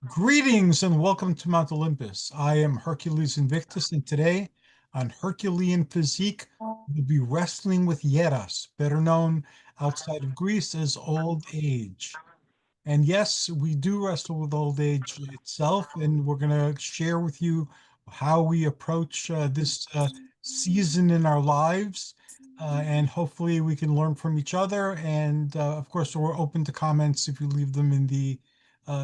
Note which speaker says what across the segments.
Speaker 1: Greetings and welcome to Mount Olympus. I am Hercules Invictus, and today on Herculean Physique, we'll be wrestling with Hieras, better known outside of Greece as old age. And yes, we do wrestle with old age itself, and we're going to share with you how we approach this season in our lives. And hopefully, we can learn from each other. And of course, we're open to comments if you leave them in the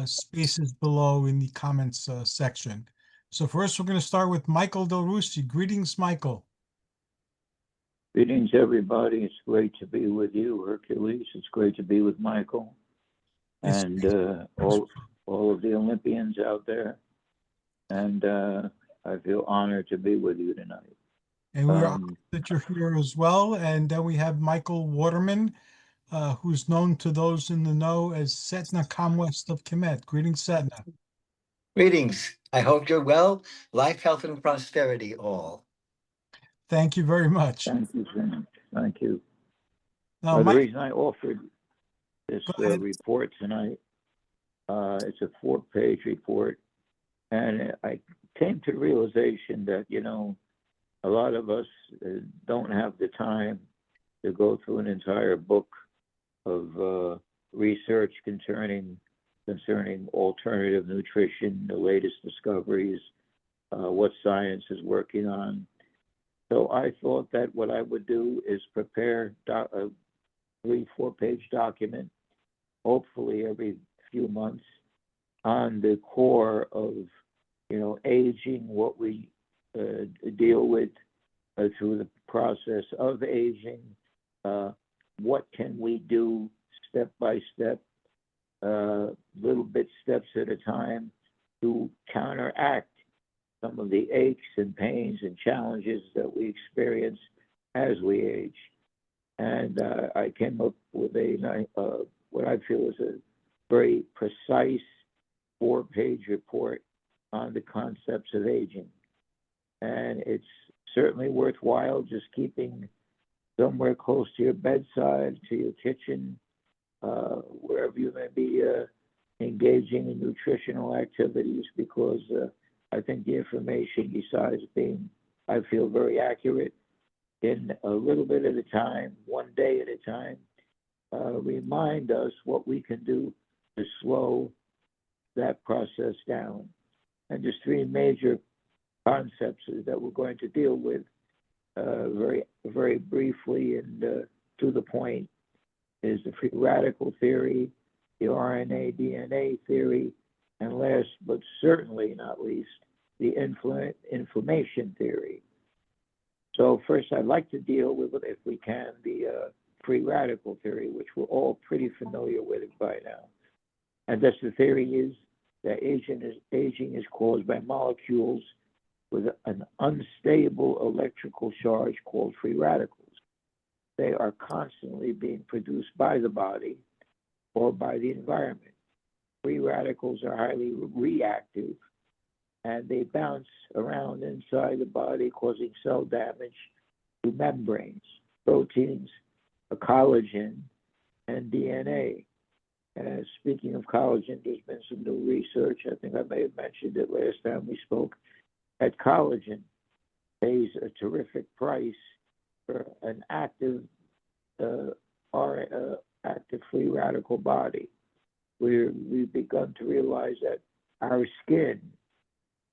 Speaker 1: spaces below in the comments section. So, first, we're going to start with Michael Del Russi. Greetings, Michael.
Speaker 2: Greetings, everybody. It's great to be with you, Hercules. It's great to be with Michael
Speaker 1: It's
Speaker 2: and all of the Olympians out there. And I feel honored to be with you tonight.
Speaker 1: And we're honored that you're here as well. And then we have Michael Waterman, who's known to those in the know as Setna West of Khemet. Greetings, Setna.
Speaker 3: Greetings. I hope you're well. Life, health, and prosperity all.
Speaker 1: Thank you very much.
Speaker 2: Thank you so much. Thank you.
Speaker 1: Now,
Speaker 2: The
Speaker 1: Mike,
Speaker 2: reason I offered this
Speaker 1: go ahead.
Speaker 2: report tonight, it's a 4-page report. And I came to the realization that, a lot of us don't have the time to go through an entire book of research concerning alternative nutrition, the latest discoveries, what science is working on. So I thought that what I would do is prepare a 3-4-page document, hopefully every few months, on the core of aging, what we deal with through the process of aging, what can we do step by step, little bit steps at a time to counteract some of the aches and pains and challenges that we experience as we age. And I came up with what I feel is a very precise 4-page report on the concepts of aging. And it's certainly worthwhile just keeping somewhere close to your bedside, to your kitchen, wherever you may be engaging in nutritional activities, because I think the information, besides being, I feel, very accurate, in a little bit at a time, one day at a time, remind us what we can do to slow that process down. And just 3 major concepts that we're going to deal with very, very briefly and to the point is the free radical theory, the RNA DNA theory, and last but certainly not least, the inflammation theory. So first, I'd like to deal with, if we can, the free radical theory, which we're all pretty familiar with it by now. And that's the theory is that aging is caused by molecules with an unstable electrical charge called free radicals. They are constantly being produced by the body or by the environment. Free radicals are highly reactive, and they bounce around inside the body, causing cell damage to membranes, proteins, collagen, and DNA. And speaking of collagen, there's been some new research. I think I may have mentioned it last time we spoke. That collagen pays a terrific price for an active free radical body. We've begun to realize that our skin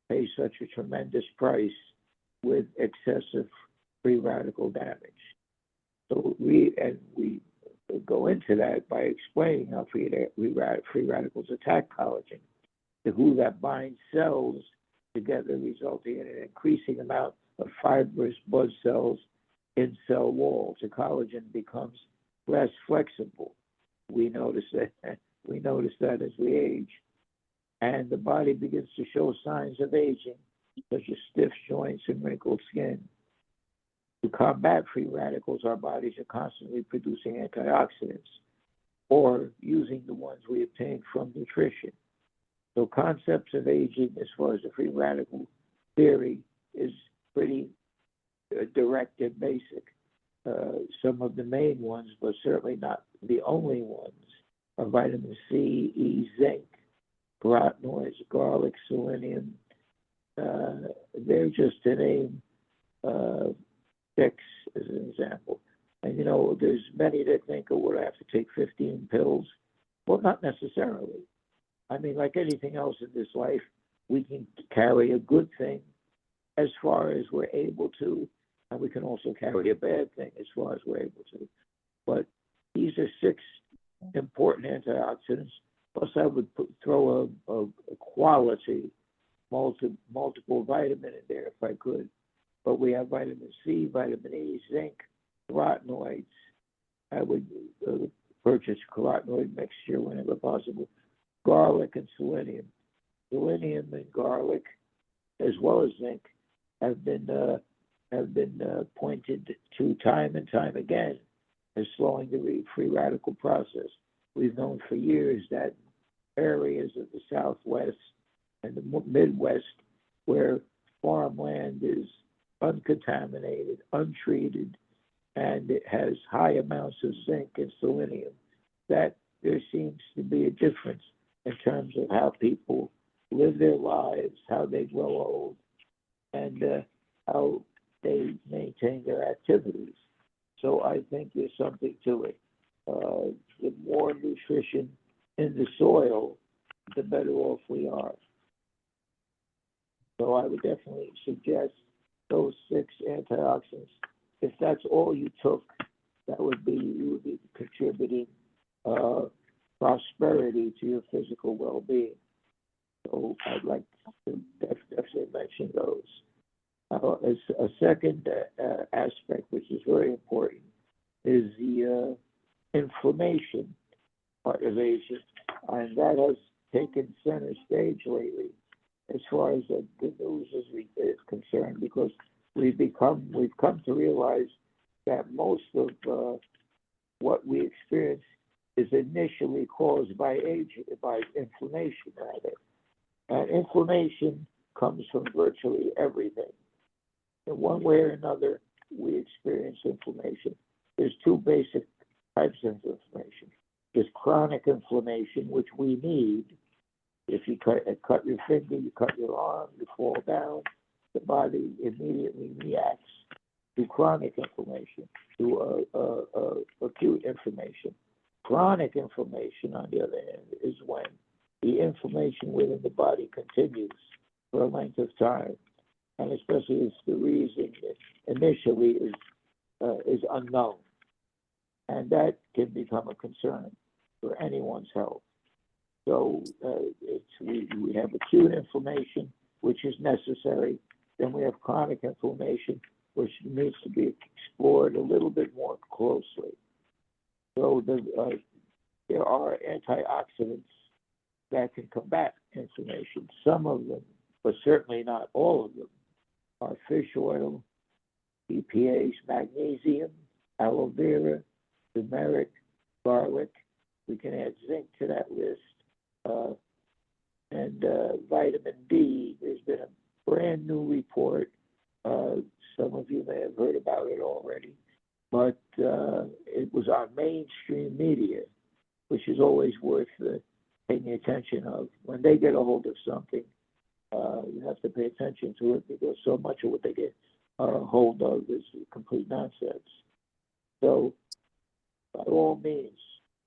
Speaker 2: pays such a tremendous price with excessive free radical damage. So we go into that by explaining how free radicals attack collagen, to who that binds cells together, resulting in an increasing amount of fibrous blood cells in cell walls. The collagen becomes less flexible. We notice that as we age, and the body begins to show signs of aging, such as stiff joints and wrinkled skin. To combat free radicals, our bodies are constantly producing antioxidants or using the ones we obtain from nutrition. So concepts of aging as far as the free radical theory is pretty direct and basic. Some of the main ones, but certainly not the only ones, are vitamin C, E, zinc, carotenoids, garlic, selenium. They're just to name 6 as an example. And you know, there's many that think, oh, would I have to take 15 pills? Well, not necessarily. I mean, like anything else in this life, we can carry a good thing as far as we're able to, and we can also carry a bad thing as far as we're able to. But these are 6 important antioxidants. Plus, I would throw a quality multiple vitamin in there if I could. But we have vitamin C, vitamin E, zinc, carotenoids. I would purchase carotenoid mixture whenever possible. Garlic and selenium. Selenium and garlic, as well as zinc, have been pointed to time and time again as slowing the free radical process. We've known for years that areas of the Southwest and the Midwest where farmland is uncontaminated, untreated, and it has high amounts of zinc and selenium, that there seems to be a difference in terms of how people live their lives, how they grow old, and how they maintain their activities. So I think there's something to it. The more nutrition in the soil, the better off we are. So I would definitely suggest those 6 antioxidants. If that's all you took, that would be, you would be contributing prosperity to your physical well-being. So I'd like to definitely mention those. As a second aspect, which is very important, is the inflammation part of aging, and that has taken center stage lately as far as the news is concerned, because we've come to realize that most of what we experience is initially caused by aging, by inflammation rather. And inflammation comes from virtually everything. In one way or another, we experience inflammation. There's 2 basic types of inflammation. There's chronic inflammation, which we need. If you cut your finger, you cut your arm, you fall down, the body immediately reacts to chronic inflammation, to acute inflammation. Chronic inflammation, on the other hand, is when the inflammation within the body continues for a length of time, and especially if the reason initially is unknown, and that can become a concern for anyone's health. So we have acute inflammation, which is necessary. Then we have chronic inflammation, which needs to be explored a little bit more closely. So there are antioxidants that can combat inflammation. Some of them, but certainly not all of them, are fish oil, EPAs, magnesium, aloe vera, turmeric, garlic. We can add zinc to that list. And vitamin D. There's been a brand new report. Some of you may have heard about it already, but it was on mainstream media, which is always worth paying attention of. When they get a hold of something, you have to pay attention to it, because so much of what they get a hold of is complete nonsense. So, by all means,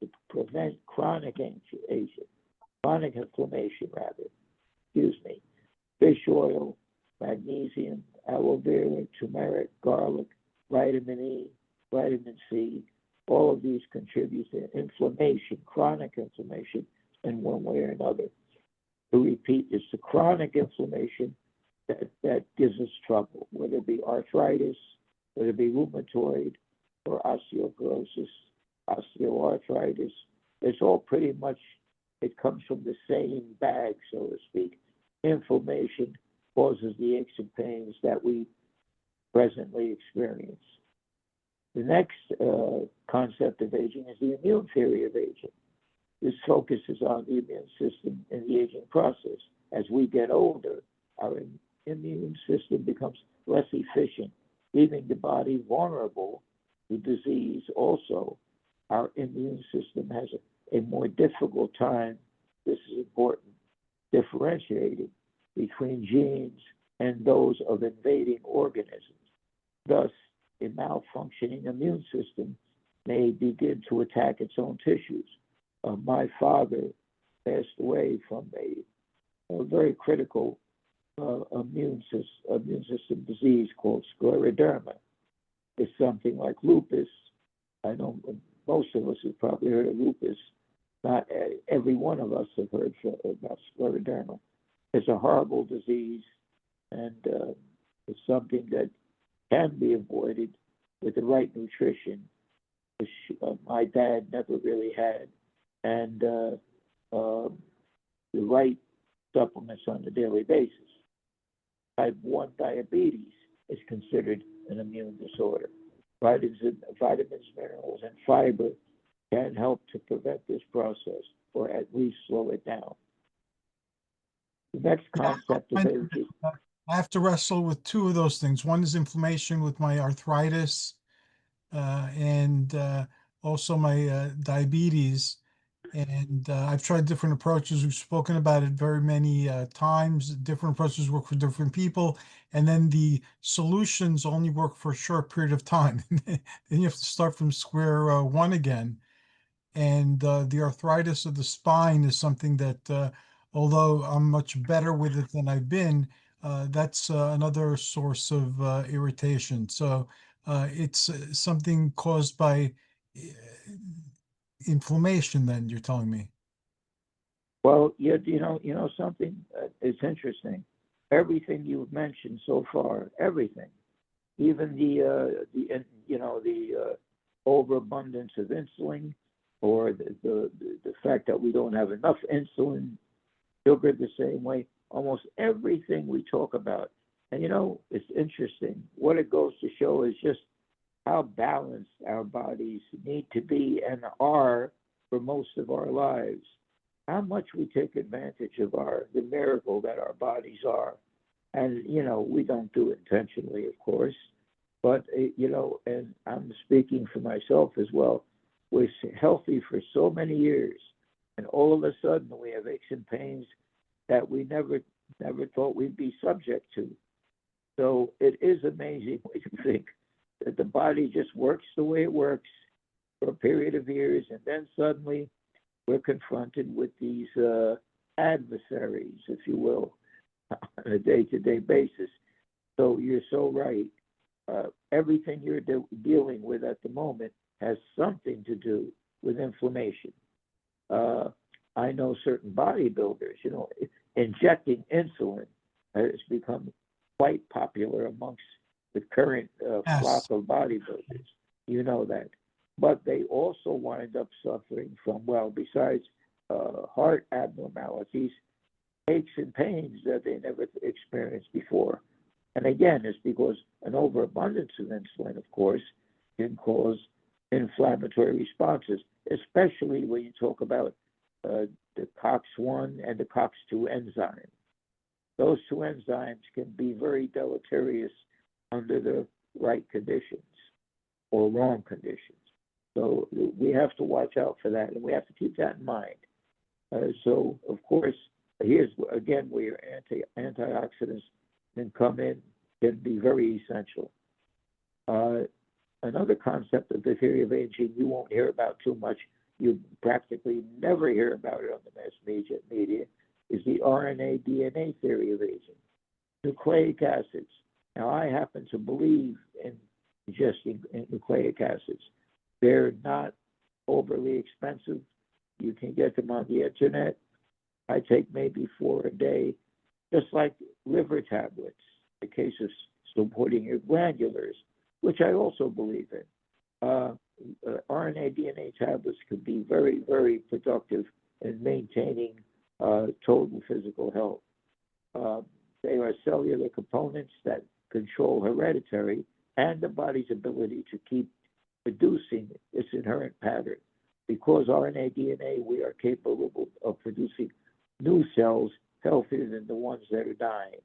Speaker 2: to prevent chronic inflammation, fish oil, magnesium, aloe vera, turmeric, garlic, vitamin E, vitamin C, all of these contribute to inflammation, chronic inflammation, in one way or another. To repeat, it's the chronic inflammation that gives us trouble, whether it be arthritis, whether it be rheumatoid, or osteoporosis, osteoarthritis. It's all pretty much, it comes from the same bag, so to speak. Inflammation causes the aches and pains that we presently experience. The next concept of aging is the immune theory of aging. This focuses on the immune system in the aging process. As we get older, our immune system becomes less efficient, leaving the body vulnerable to disease. Also, our immune system has a more difficult time, this is important, differentiating between genes and those of invading organisms. Thus, a malfunctioning immune system may begin to attack its own tissues. My father passed away from a very critical immune system disease called scleroderma. It's something like lupus. I know most of us have probably heard of lupus. Not every one of us have heard about scleroderma. It's a horrible disease, and it's something that can be avoided with the right nutrition, which my dad never really had, and the right supplements on a daily basis. Type 1 diabetes is considered an immune disorder. Vitamins, minerals, and fiber can help to prevent this process or at least slow it down. The next concept of aging.
Speaker 1: I have to wrestle with two of those things. One is inflammation with my arthritis, and also my diabetes. And I've tried different approaches. We've spoken about it very many times. Different approaches work for different people. And then the solutions only work for a short period of time. Then you have to start from square one again. And the arthritis of the spine is something that, although I'm much better with it than I've been, that's another source of irritation. So it's something caused by inflammation, then you're telling me.
Speaker 2: Well, yeah, you know something. It's interesting. Everything you've mentioned so far, everything, even the overabundance of insulin, or the fact that we don't have enough insulin, sugar the same way. Almost everything we talk about, and it's interesting. What it goes to show is just how balanced our bodies need to be and are for most of our lives. How much we take advantage of the miracle that our bodies are. And, we don't do it intentionally, of course, but, and I'm speaking for myself as well. We're healthy for so many years, and all of a sudden we have aches and pains that we never thought we'd be subject to. So it is amazing when you think that the body just works the way it works for a period of years, and then suddenly we're confronted with these adversaries, if you will, on a day-to-day basis. So you're so right. Everything you're dealing with at the moment has something to do with inflammation. I know certain bodybuilders, injecting insulin has become quite popular amongst the current flock of bodybuilders. You know that. But they also wind up suffering from, besides heart abnormalities, aches and pains that they never experienced before. And again, it's because an overabundance of insulin, of course, can cause inflammatory responses, especially when you talk about the COX-1 and the COX-2 enzyme. Those two enzymes can be very deleterious under the right conditions or wrong conditions. So we have to watch out for that, and we have to keep that in mind. So, of course, here's again where antioxidants can come in, can be very essential. Another concept of the theory of aging you won't hear about too much, you practically never hear about it on the mass media, is the RNA-DNA theory of aging. Nucleic acids. Now, I happen to believe in ingesting nucleic acids. They're not overly expensive. You can get them on the internet. I take maybe 4 a day, just like liver tablets, in the case of supporting your glandulars, which I also believe in. RNA DNA tablets can be very, very productive in maintaining total physical health. They are cellular components that control hereditary and the body's ability to keep producing its inherent pattern. Because RNA DNA, we are capable of producing new cells healthier than the ones that are dying.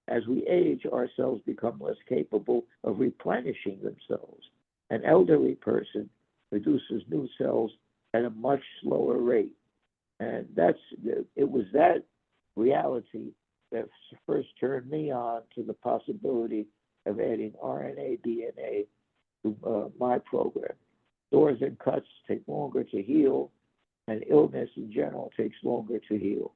Speaker 2: As we age, our cells become less capable of replenishing themselves. An elderly person produces new cells at a much slower rate. And it was that reality that first turned me on to the possibility of adding RNA, DNA to my program. Sores and cuts take longer to heal, and illness in general takes longer to heal.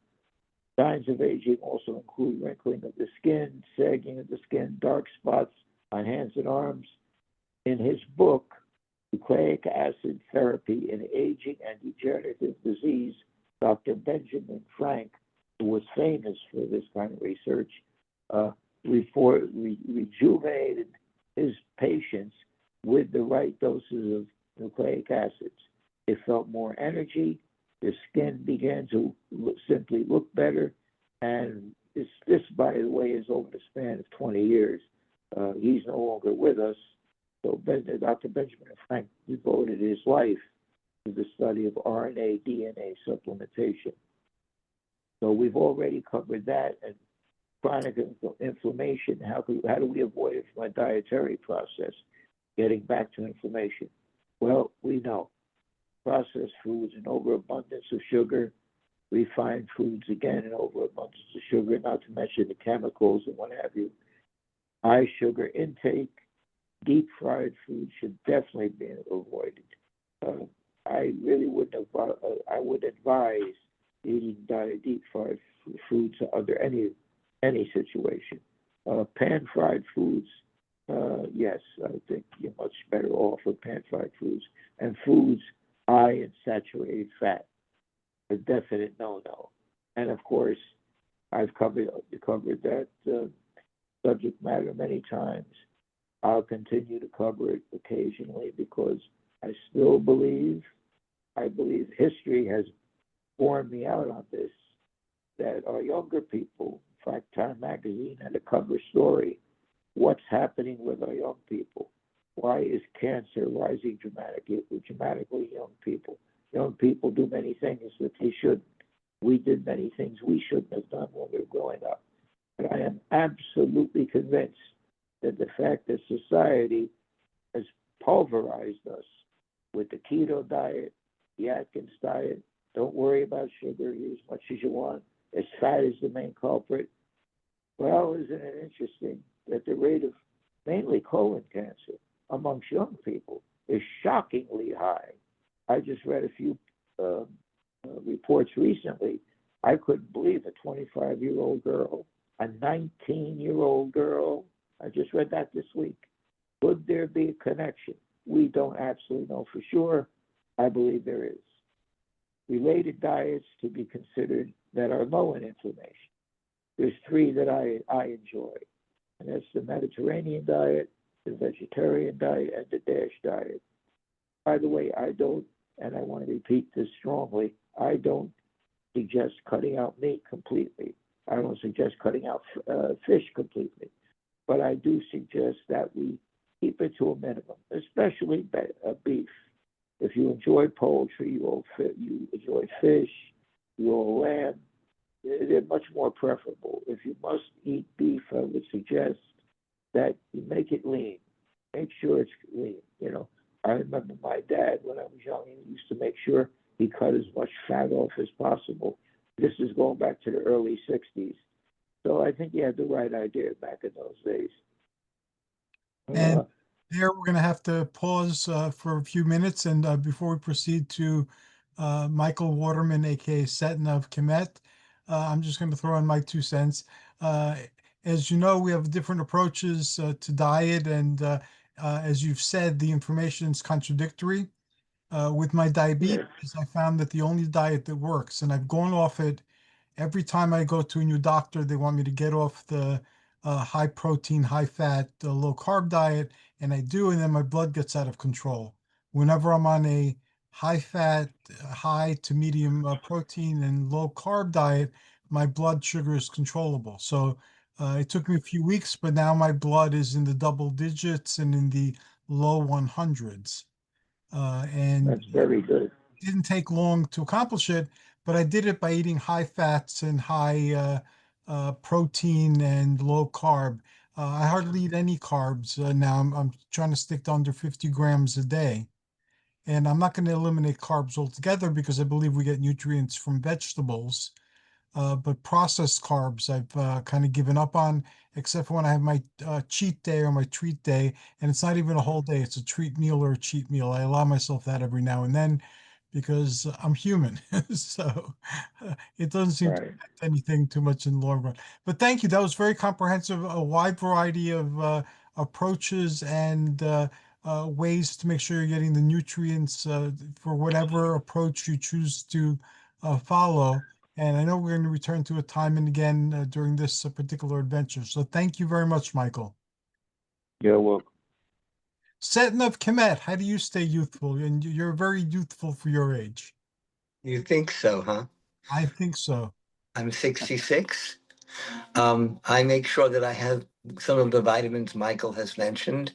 Speaker 2: Signs of aging also include wrinkling of the skin, sagging of the skin, dark spots on hands and arms. In his book, Nucleic Acid Therapy in Aging and Degenerative Disease, Dr. Benjamin Frank, who was famous for this kind of research, rejuvenated his patients with the right doses of nucleic acids. They felt more energy, their skin began to simply look better, and this, by the way, is over the span of 20 years. He's no longer with us, so Dr. Benjamin Frank devoted his life to the study of RNA, DNA supplementation. So we've already covered that, and chronic inflammation. How do we avoid it from a dietary process? Getting back to inflammation. Well, we know processed foods and overabundance of sugar, refined foods again and overabundance of sugar, not to mention the chemicals and what have you. High sugar intake, deep fried foods should definitely be avoided. I really wouldn't. I would advise eating deep fried foods under any situation. Pan fried foods, yes, I think you're much better off with pan fried foods, and foods high in saturated fat, a definite no-no. And of course, I've covered that subject matter many times. I'll continue to cover it occasionally because I believe history has borne me out on this, that our younger people, in fact, Time Magazine had a cover story, what's happening with our young people? Why is cancer rising dramatically in young people? Young people do many things that they shouldn't. We did many things we shouldn't have done when we were growing up. But I am absolutely convinced that the fact that society has pulverized us with the keto diet, the Atkins diet, don't worry about sugar, eat as much as you want, as fat is the main culprit. Well, isn't it interesting that the rate of mainly colon cancer amongst young people is shockingly high? I just read a few reports recently. I couldn't believe a 25-year-old girl, a 19-year-old girl. I just read that this week. Could there be a connection? We don't absolutely know for sure. I believe there is. Related diets to be considered that are low in inflammation. There's three that I enjoy, and that's the Mediterranean diet, the vegetarian diet, and the DASH diet. By the way, I don't, and I want to repeat this strongly, I don't suggest cutting out meat completely. I don't suggest cutting out fish completely. But I do suggest that we keep it to a minimum, especially beef. If you enjoy poultry, you enjoy fish, you enjoy lamb, they're much more preferable. If you must eat beef, I would suggest that you make it lean. Make sure it's lean. You know, I remember my dad when I was young, he used to make sure he cut as much fat off as possible. This is going back to the early 60s. So I think he had the right idea back in those days.
Speaker 1: And there we're going to have to pause for a few minutes. And before we proceed to Michael Waterman, aka Setna of Khemet, I'm just going to throw in my 2 cents. As you know, we have different approaches to diet. And as you've said, the information is contradictory. With my diabetes, I found that the only diet that works, and I've gone off it every time I go to a new doctor, they want me to get off the high protein, high fat, low carb diet, and I do, and then my blood gets out of control. Whenever I'm on a high fat, high to medium protein and low carb diet, my blood sugar is controllable. So it took me a few weeks, but now my blood is in the double digits and in the low 100s. And
Speaker 2: That's very good.
Speaker 1: it didn't take long to accomplish it, but I did it by eating high fats and high protein and low carb. I hardly eat any carbs now. I'm trying to stick to under 50 grams a day. And I'm not going to eliminate carbs altogether because I believe we get nutrients from vegetables. but processed carbs I've kind of given up on, except for when I have my cheat day or my treat day, and it's not even a whole day; it's a treat meal or a cheat meal. I allow myself that every now and then because I'm human, so it doesn't seem to
Speaker 2: Right.
Speaker 1: affect anything too much in the long run. But thank you. That was very comprehensive, a wide variety of approaches and ways to make sure you're getting the nutrients for whatever approach you choose to follow. And I know we're going to return to it time and again during this particular adventure. So thank you very much, Michael.
Speaker 2: You're welcome.
Speaker 1: Setna of Khemet, how do you stay youthful? And you're very youthful for your age.
Speaker 3: You think so, huh?
Speaker 1: I think so.
Speaker 3: I'm 66. I make sure that I have some of the vitamins Michael has mentioned.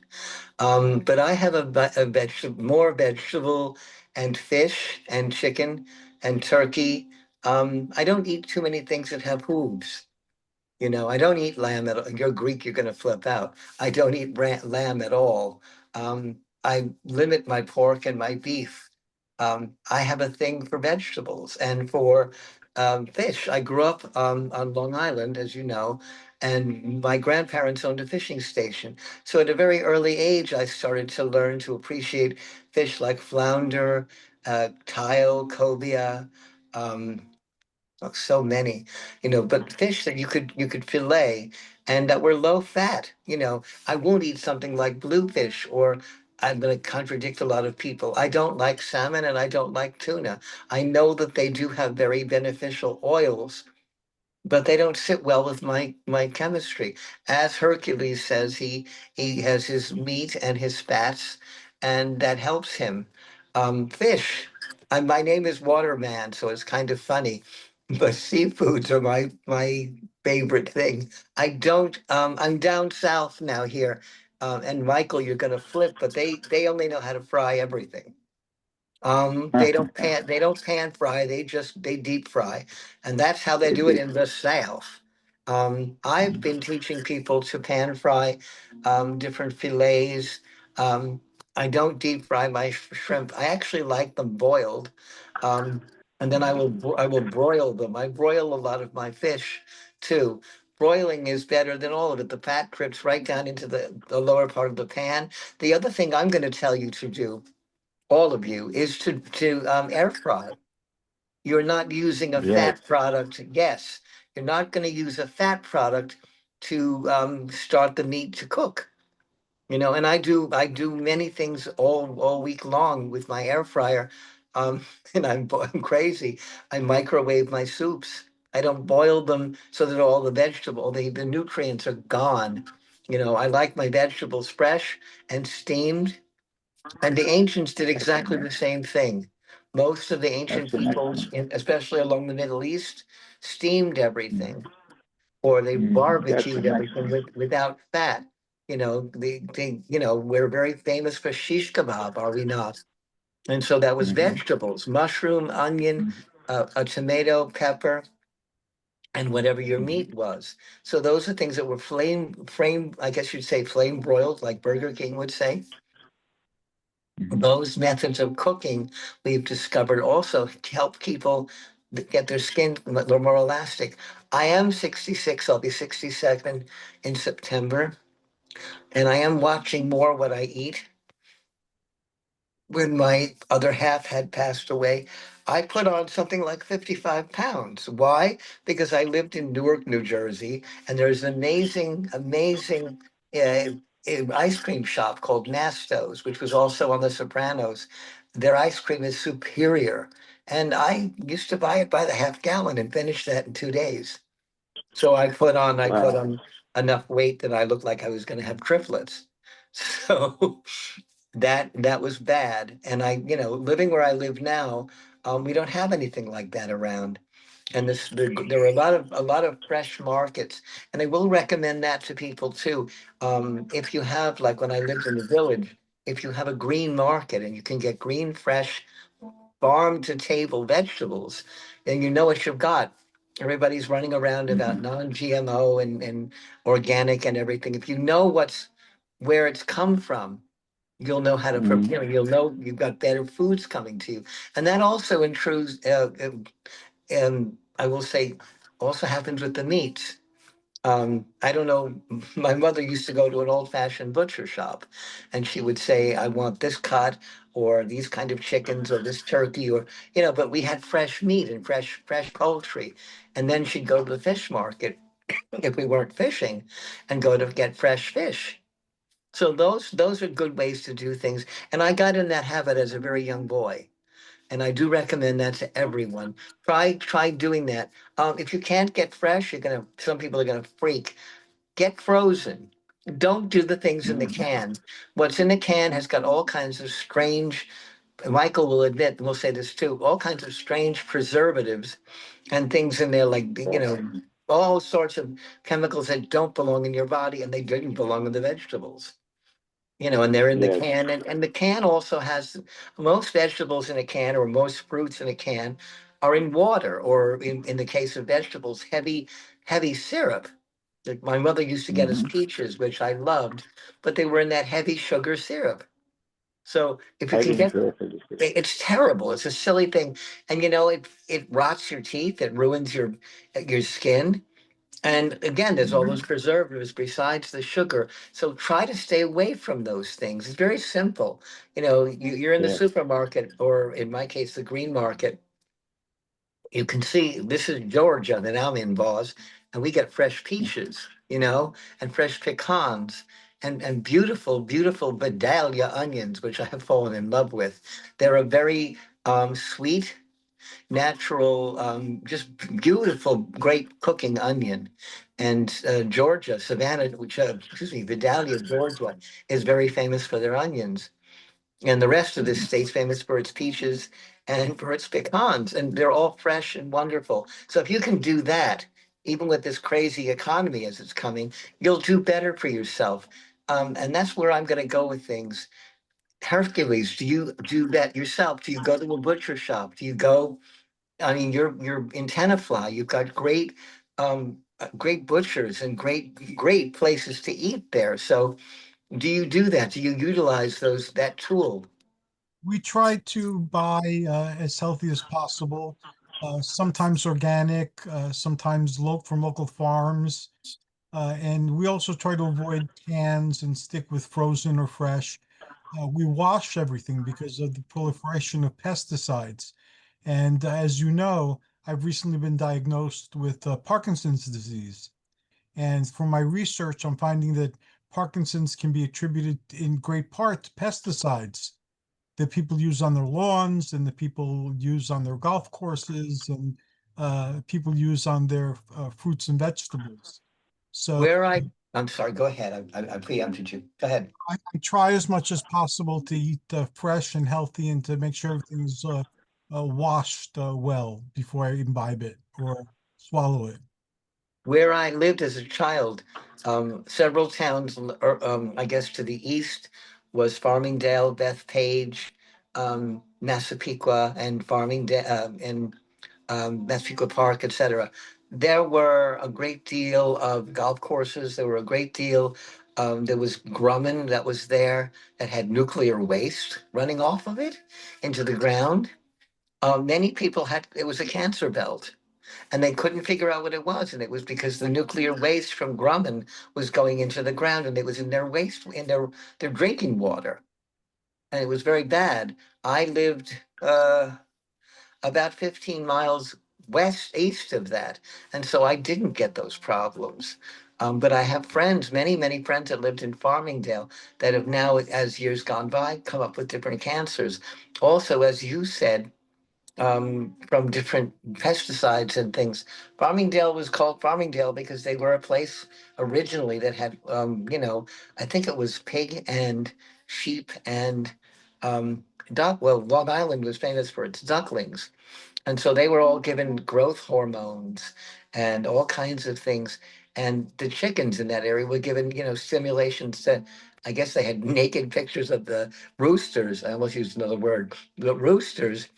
Speaker 3: But I have a vegetable, more vegetable and fish and chicken and turkey. I don't eat too many things that have hooves. You know, I don't eat lamb at all. You're Greek, you're going to flip out. I don't eat lamb at all. I limit my pork and my beef. I have a thing for vegetables and for fish. I grew up on Long Island, as you know, and my grandparents owned a fishing station. So at a very early age, I started to learn to appreciate fish like flounder, tile, cobia. Um, Oh, so many, but fish that you could fillet and that were low fat. I won't eat something like bluefish, or I'm going to contradict a lot of people. I don't like salmon and I don't like tuna. I know that they do have very beneficial oils, but they don't sit well with my chemistry. As Hercules says, he has his meat and his fats, and that helps him. Fish. My name is Waterman, so it's kind of funny, but seafoods are my favorite thing. I don't. I'm down south now here, and Michael, you're gonna flip, but they only know how to fry everything. They don't pan fry, they deep fry. And that's how they
Speaker 2: They
Speaker 3: do it
Speaker 2: do.
Speaker 3: in the South. I've been teaching people to pan fry different fillets. Um, I don't deep fry my shrimp. I actually like them boiled. Um, and then I will broil them. I broil a lot of my fish too. Broiling is better than all of it. The fat drips right down into the lower part of the pan. The other thing I'm going to tell you to do, all of you, is to air fry. You're not using a
Speaker 2: Yes.
Speaker 3: fat product. Yes, you're not going to use a fat product to start the meat to cook. And I do many things all week long with my air fryer. And I'm crazy. I microwave my soups. I don't boil them so that all the nutrients are gone. I like my vegetables fresh and steamed, and the ancients did
Speaker 2: That's
Speaker 3: exactly
Speaker 2: an,
Speaker 3: the same thing. Most of the ancient
Speaker 2: that's an
Speaker 3: peoples,
Speaker 2: excellent.
Speaker 3: especially along the Middle East, steamed everything, or they
Speaker 2: That's
Speaker 3: barbecued
Speaker 2: an
Speaker 3: everything
Speaker 2: excellent.
Speaker 3: without fat. We're very famous for shish kebab, are we not? And so that was
Speaker 2: Mhm.
Speaker 3: vegetables, mushroom, onion, a tomato, pepper, and whatever your
Speaker 2: Mhm.
Speaker 3: meat was. So those are things that were I guess you'd say flame broiled, like Burger King would say.
Speaker 2: Mhm.
Speaker 3: Those methods of cooking we've discovered also help people get their skin a little more elastic. I am 66, I'll be 67 in September, and I am watching more what I eat. When my other half had passed away, I put on something like 55 pounds. Why? Because I lived in Newark, New Jersey, and there's an amazing, amazing uh, ice cream shop called Nasto's, which was also on The Sopranos. Their ice cream is superior. And I used to buy it by the half gallon and finish that in 2 days. So I put
Speaker 2: Wow.
Speaker 3: on enough weight that I looked like I was going to have triplets. So that was bad. And living where I live now, we don't have anything like that around. And there are a lot of fresh markets, and I will recommend that to people too. If you have, like when I lived in the village, if you have a green market and you can get green, fresh, farm to table vegetables, then you know what you've got. Everybody's running around about
Speaker 2: Mhm.
Speaker 3: non-GMO and organic and everything. If you know where it's come from, you'll know how to
Speaker 2: Mhm.
Speaker 3: prepare. You'll know you've got better foods coming to you, and that also intrudes. I will say, also happens with the meats. I don't know. My mother used to go to an old-fashioned butcher shop, and she would say, "I want this cut, or these kind of chickens, or this turkey, or But we had fresh meat and fresh poultry, and then she'd go to the fish market if we weren't fishing, and go to get fresh fish. So those are good ways to do things, and I got in that habit as a very young boy. And I do recommend that to everyone. Try doing that. If you can't get fresh, some people are gonna freak. Get frozen. Don't do the things in the can. What's in the can has got all kinds of strange, Michael will admit, and we'll say this too, all kinds of strange preservatives and things in there like, all sorts of chemicals that don't belong in your body and they didn't belong in the vegetables. And they're in the
Speaker 2: Yes,
Speaker 3: can, and the can also has most vegetables in a can or most fruits in a can are in water, or in the case of vegetables, heavy syrup. Like my mother used to get us
Speaker 2: hmm,
Speaker 3: peaches, which I loved, but they were in that heavy sugar syrup. So if you
Speaker 2: I
Speaker 3: can
Speaker 2: didn't
Speaker 3: get
Speaker 2: care for this.
Speaker 3: it's terrible. It's a silly thing. And it rots your teeth, it ruins your skin. And again, there's all those preservatives besides the sugar. So try to stay away from those things. It's very simple. You're in the
Speaker 2: Yes,
Speaker 3: supermarket, or in my case, the green market. You can see this is Georgia that I'm in, boss, and we get fresh peaches, and fresh pecans, and beautiful, beautiful Vidalia onions, which I have fallen in love with. They're a very sweet, natural, just beautiful, great cooking onion. And Georgia, Savannah, excuse me, Vidalia, Georgia, is very famous for their onions. And the rest of this state's famous for its peaches and for its pecans. And they're all fresh and wonderful. So if you can do that, even with this crazy economy as it's coming, you'll do better for yourself. And that's where I'm going to go with things. Hercules, do you do that yourself? Do you go to a butcher shop? Do you go I mean, you're in Tenafly. You've got great butchers and great places to eat there. So, do you do that? Do you utilize that tool?
Speaker 1: We try to buy as healthy as possible, sometimes organic, sometimes from local farms. And we also try to avoid cans and stick with frozen or fresh. We wash everything because of the proliferation of pesticides. And as you know, I've recently been diagnosed with Parkinson's disease. And from my research, I'm finding that Parkinson's can be attributed in great part to pesticides that people use on their lawns and that people use on their golf courses and people use on their fruits and vegetables. So
Speaker 3: Where I'm sorry. Go ahead. I preempted you. Go ahead.
Speaker 1: I try as much as possible to eat fresh and healthy and to make sure everything's washed well before I imbibe it or swallow it.
Speaker 3: Where I lived as a child, several towns, I guess to the east, was Farmingdale, Bethpage, Massapequa, and Massapequa Park, etc. There were a great deal of golf courses. There were a great deal. There was Grumman that was there that had nuclear waste running off of it into the ground. Many people had, it was a cancer belt, and they couldn't figure out what it was. And it was because the nuclear waste from Grumman was going into the ground, and it was in their their drinking water. And it was very bad. I lived about 15 miles east of that. And so I didn't get those problems. But I have friends, many friends that lived in Farmingdale that have now, as years gone by, come up with different cancers. Also, as you said, from different pesticides and things. Farmingdale was called Farmingdale because they were a place originally that had, I think it was pig and sheep and duck. Well, Long Island was famous for its ducklings. And so they were all given growth hormones and all kinds of things. And the chickens in that area were given, stimulations to, I guess they had naked pictures of the roosters. I almost used another word, the roosters,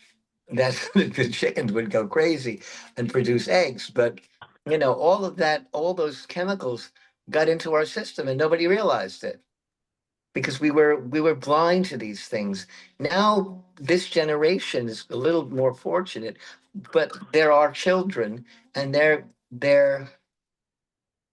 Speaker 3: that the chickens would go crazy and produce eggs. But, all of that, all those chemicals got into our system and nobody realized it because we were blind to these things. Now this generation is a little more fortunate, but there are children and their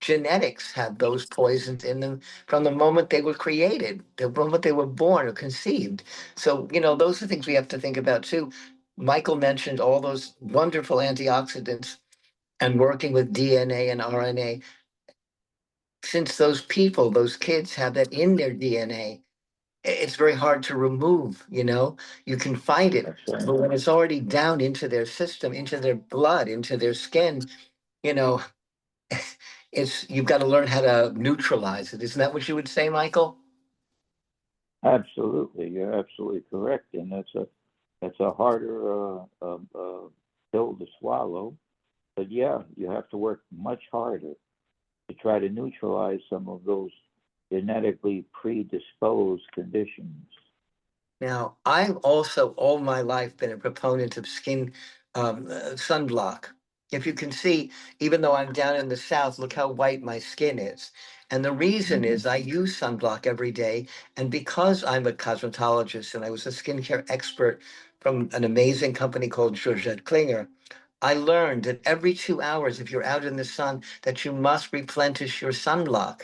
Speaker 3: genetics had those poisons in them from the moment they were created, the moment they were born or conceived. So, those are things we have to think about too. Michael mentioned all those wonderful antioxidants and working with DNA and RNA. Since those people, those kids have that in their DNA, it's very hard to remove, you can find it.
Speaker 2: That's right.
Speaker 3: But when it's already down into their system, into their blood, into their skin, you know, you've got to learn how to neutralize it. Isn't that what you would say, Michael?
Speaker 2: Absolutely, you're absolutely correct, and that's a harder pill to swallow. But yeah, you have to work much harder to try to neutralize some of those genetically predisposed conditions.
Speaker 3: Now, I've also all my life been a proponent of skin sunblock. If you can see, even though I'm down in the South, look how white my skin is. And the reason
Speaker 2: Mhm.
Speaker 3: is I use sunblock every day. And because I'm a cosmetologist and I was a skincare expert from an amazing company called Georgette Klinger, I learned that every 2 hours, if you're out in the sun, that you must replenish your sunblock.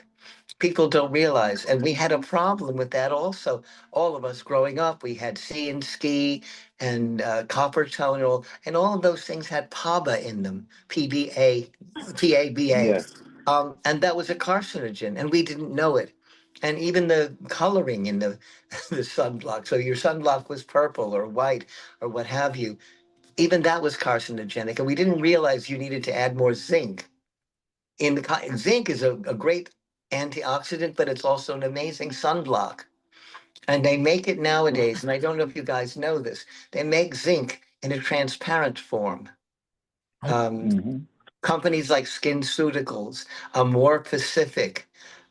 Speaker 3: People don't realize, and we had a problem with that also. All of us growing up, we had C and ski and copper tonal, and all of those things had PABA in them, PBA, PABA,
Speaker 2: Yes.
Speaker 3: and that was a carcinogen, and we didn't know it. And even the coloring in the the sunblock, so your sunblock was purple or white or what have you, even that was carcinogenic, and we didn't realize you needed to add more zinc in the zinc is a great antioxidant, but it's also an amazing sunblock. And they make it nowadays, and I don't know if you guys know this, they make zinc in a transparent form.
Speaker 1: I,
Speaker 3: Um,
Speaker 2: Hmm.
Speaker 3: Companies like SkinCeuticals, More Pacific.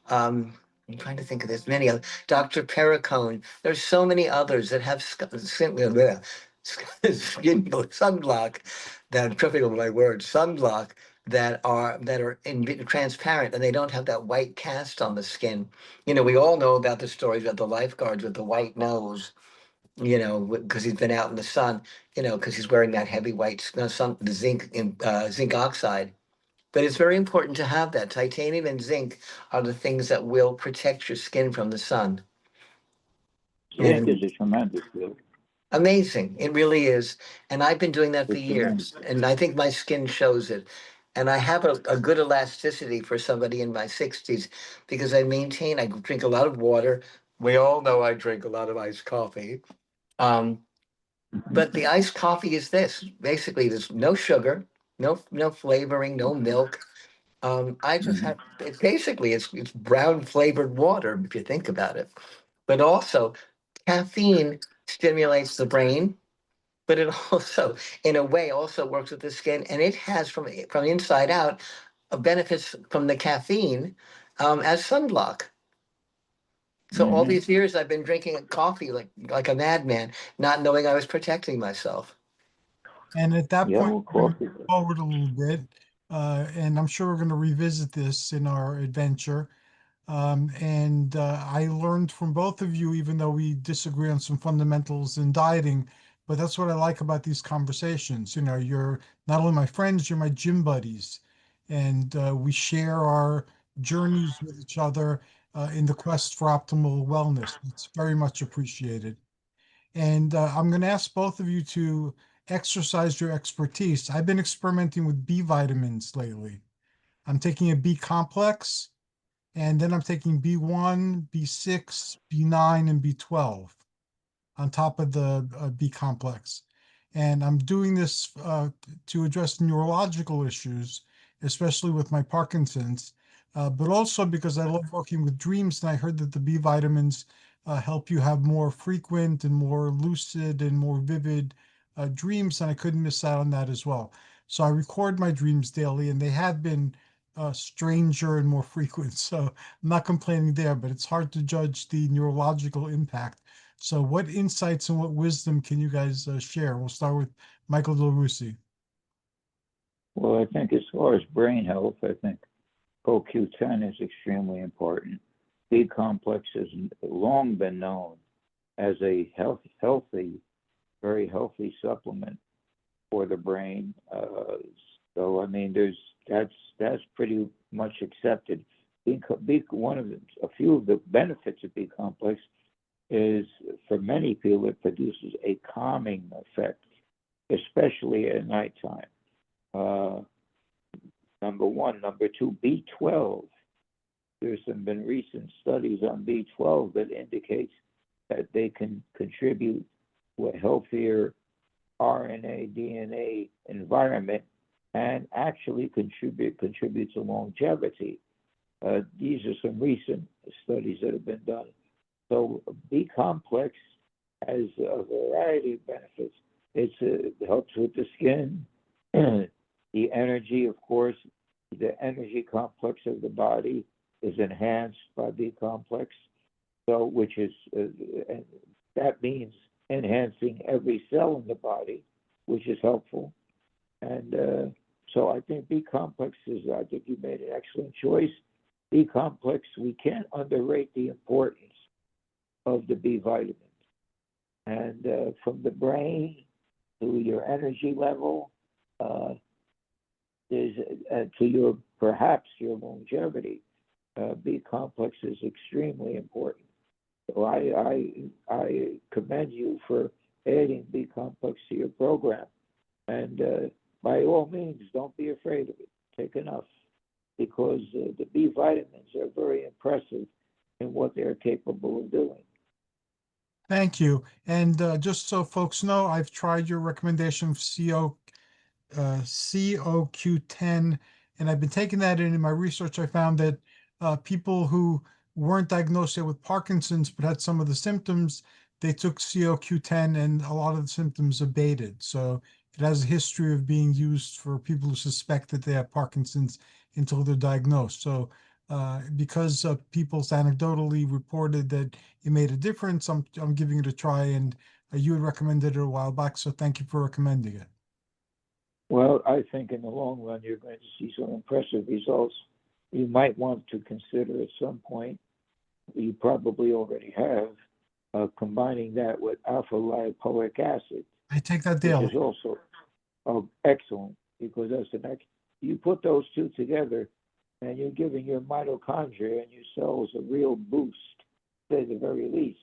Speaker 3: I'm trying to think of this many other Dr. Perricone. There's so many others that have skin sunblock that tripping over my word sunblock that are transparent and they don't have that white cast on the skin. We all know about the stories about the lifeguards with the white nose. Because he's been out in the sun. Because he's wearing that heavy white sun, the zinc oxide. But it's very important to have that. Titanium and zinc are the things that will protect your skin from the sun.
Speaker 2: Zinc is
Speaker 3: And
Speaker 2: a tremendous deal.
Speaker 3: amazing. It really is. And I've been doing that for
Speaker 2: It's tremendous.
Speaker 3: years. And I think my skin shows it. And I have a good elasticity for somebody in my 60s because I drink a lot of water. We all know I drink a lot of iced coffee. Um, but the iced coffee is this. Basically, there's no sugar, no flavoring, no milk. I just
Speaker 2: Hmm.
Speaker 3: have basically it's brown flavored water if you think about it. But also caffeine stimulates the brain, but it also, in a way, also works with the skin, and it has from inside out benefits from the caffeine as sunblock. So all
Speaker 2: Hmm.
Speaker 3: these years I've been drinking coffee like a madman, not knowing I was protecting myself.
Speaker 1: and at that
Speaker 2: Yeah,
Speaker 1: point,
Speaker 2: well,
Speaker 1: we're going to
Speaker 2: coffee.
Speaker 1: move forward a little bit, and I'm sure we're going to revisit this in our adventure. And I learned from both of you, even though we disagree on some fundamentals in dieting, but that's what I like about these conversations. You're not only my friends, you're my gym buddies, and we share our journeys with each other in the quest for optimal wellness. It's very much appreciated. And I'm going to ask both of you to exercise your expertise. I've been experimenting with B vitamins lately. I'm taking a B complex, and then I'm taking B1, B6, B9, and B12 on top of the B complex. And I'm doing this to address neurological issues, especially with my Parkinson's, but also because I love working with dreams. And I heard that the B vitamins help you have more frequent and more lucid and more vivid dreams. And I couldn't miss out on that as well. So I record my dreams daily, and they have been stranger and more frequent. So I'm not complaining there, but it's hard to judge the neurological impact. So, what insights and what wisdom can you guys share? We'll start with Michael Del Russi.
Speaker 2: Well, I think as far as brain health, I think CoQ10 is extremely important. B complex has long been known as a very healthy supplement for the brain. So I mean, that's pretty much accepted. A few of the benefits of B complex is, for many people, it produces a calming effect, especially at nighttime. Number one. Number two, B12. There's been recent studies on B12 that indicates that they can contribute to a healthier RNA, DNA environment, and actually contribute to longevity. These are some recent studies that have been done. So B complex has a variety of benefits. It helps with the skin, the energy, of course. The energy complex of the body is enhanced by B complex. So, which is that means enhancing every cell in the body, which is helpful. And so I think B complex I think you made an excellent choice. B complex, we can't underrate the importance of the B vitamins. And from the brain to your energy level, to perhaps your longevity, B complex is extremely important. So I commend you for adding B complex to your program. And by all means, don't be afraid of it. Take enough, because the B vitamins are very impressive in what they're capable of doing.
Speaker 1: Thank you. And just so folks know, I've tried your recommendation of COQ10, and I've been taking that in my research. I found that people who weren't diagnosed yet with Parkinson's but had some of the symptoms, they took COQ10 and a lot of the symptoms abated. So it has a history of being used for people who suspect that they have Parkinson's until they're diagnosed. So because people anecdotally reported that it made a difference, I'm giving it a try, and you had recommended it a while back, so thank you for recommending it.
Speaker 2: Well, I think in the long run, you're going to see some impressive results. You might want to consider at some point, you probably already have, combining that with alpha lipoic acid.
Speaker 1: I take that daily.
Speaker 2: Which is also excellent, because you put those two together, and you're giving your mitochondria and your cells a real boost, at the very least.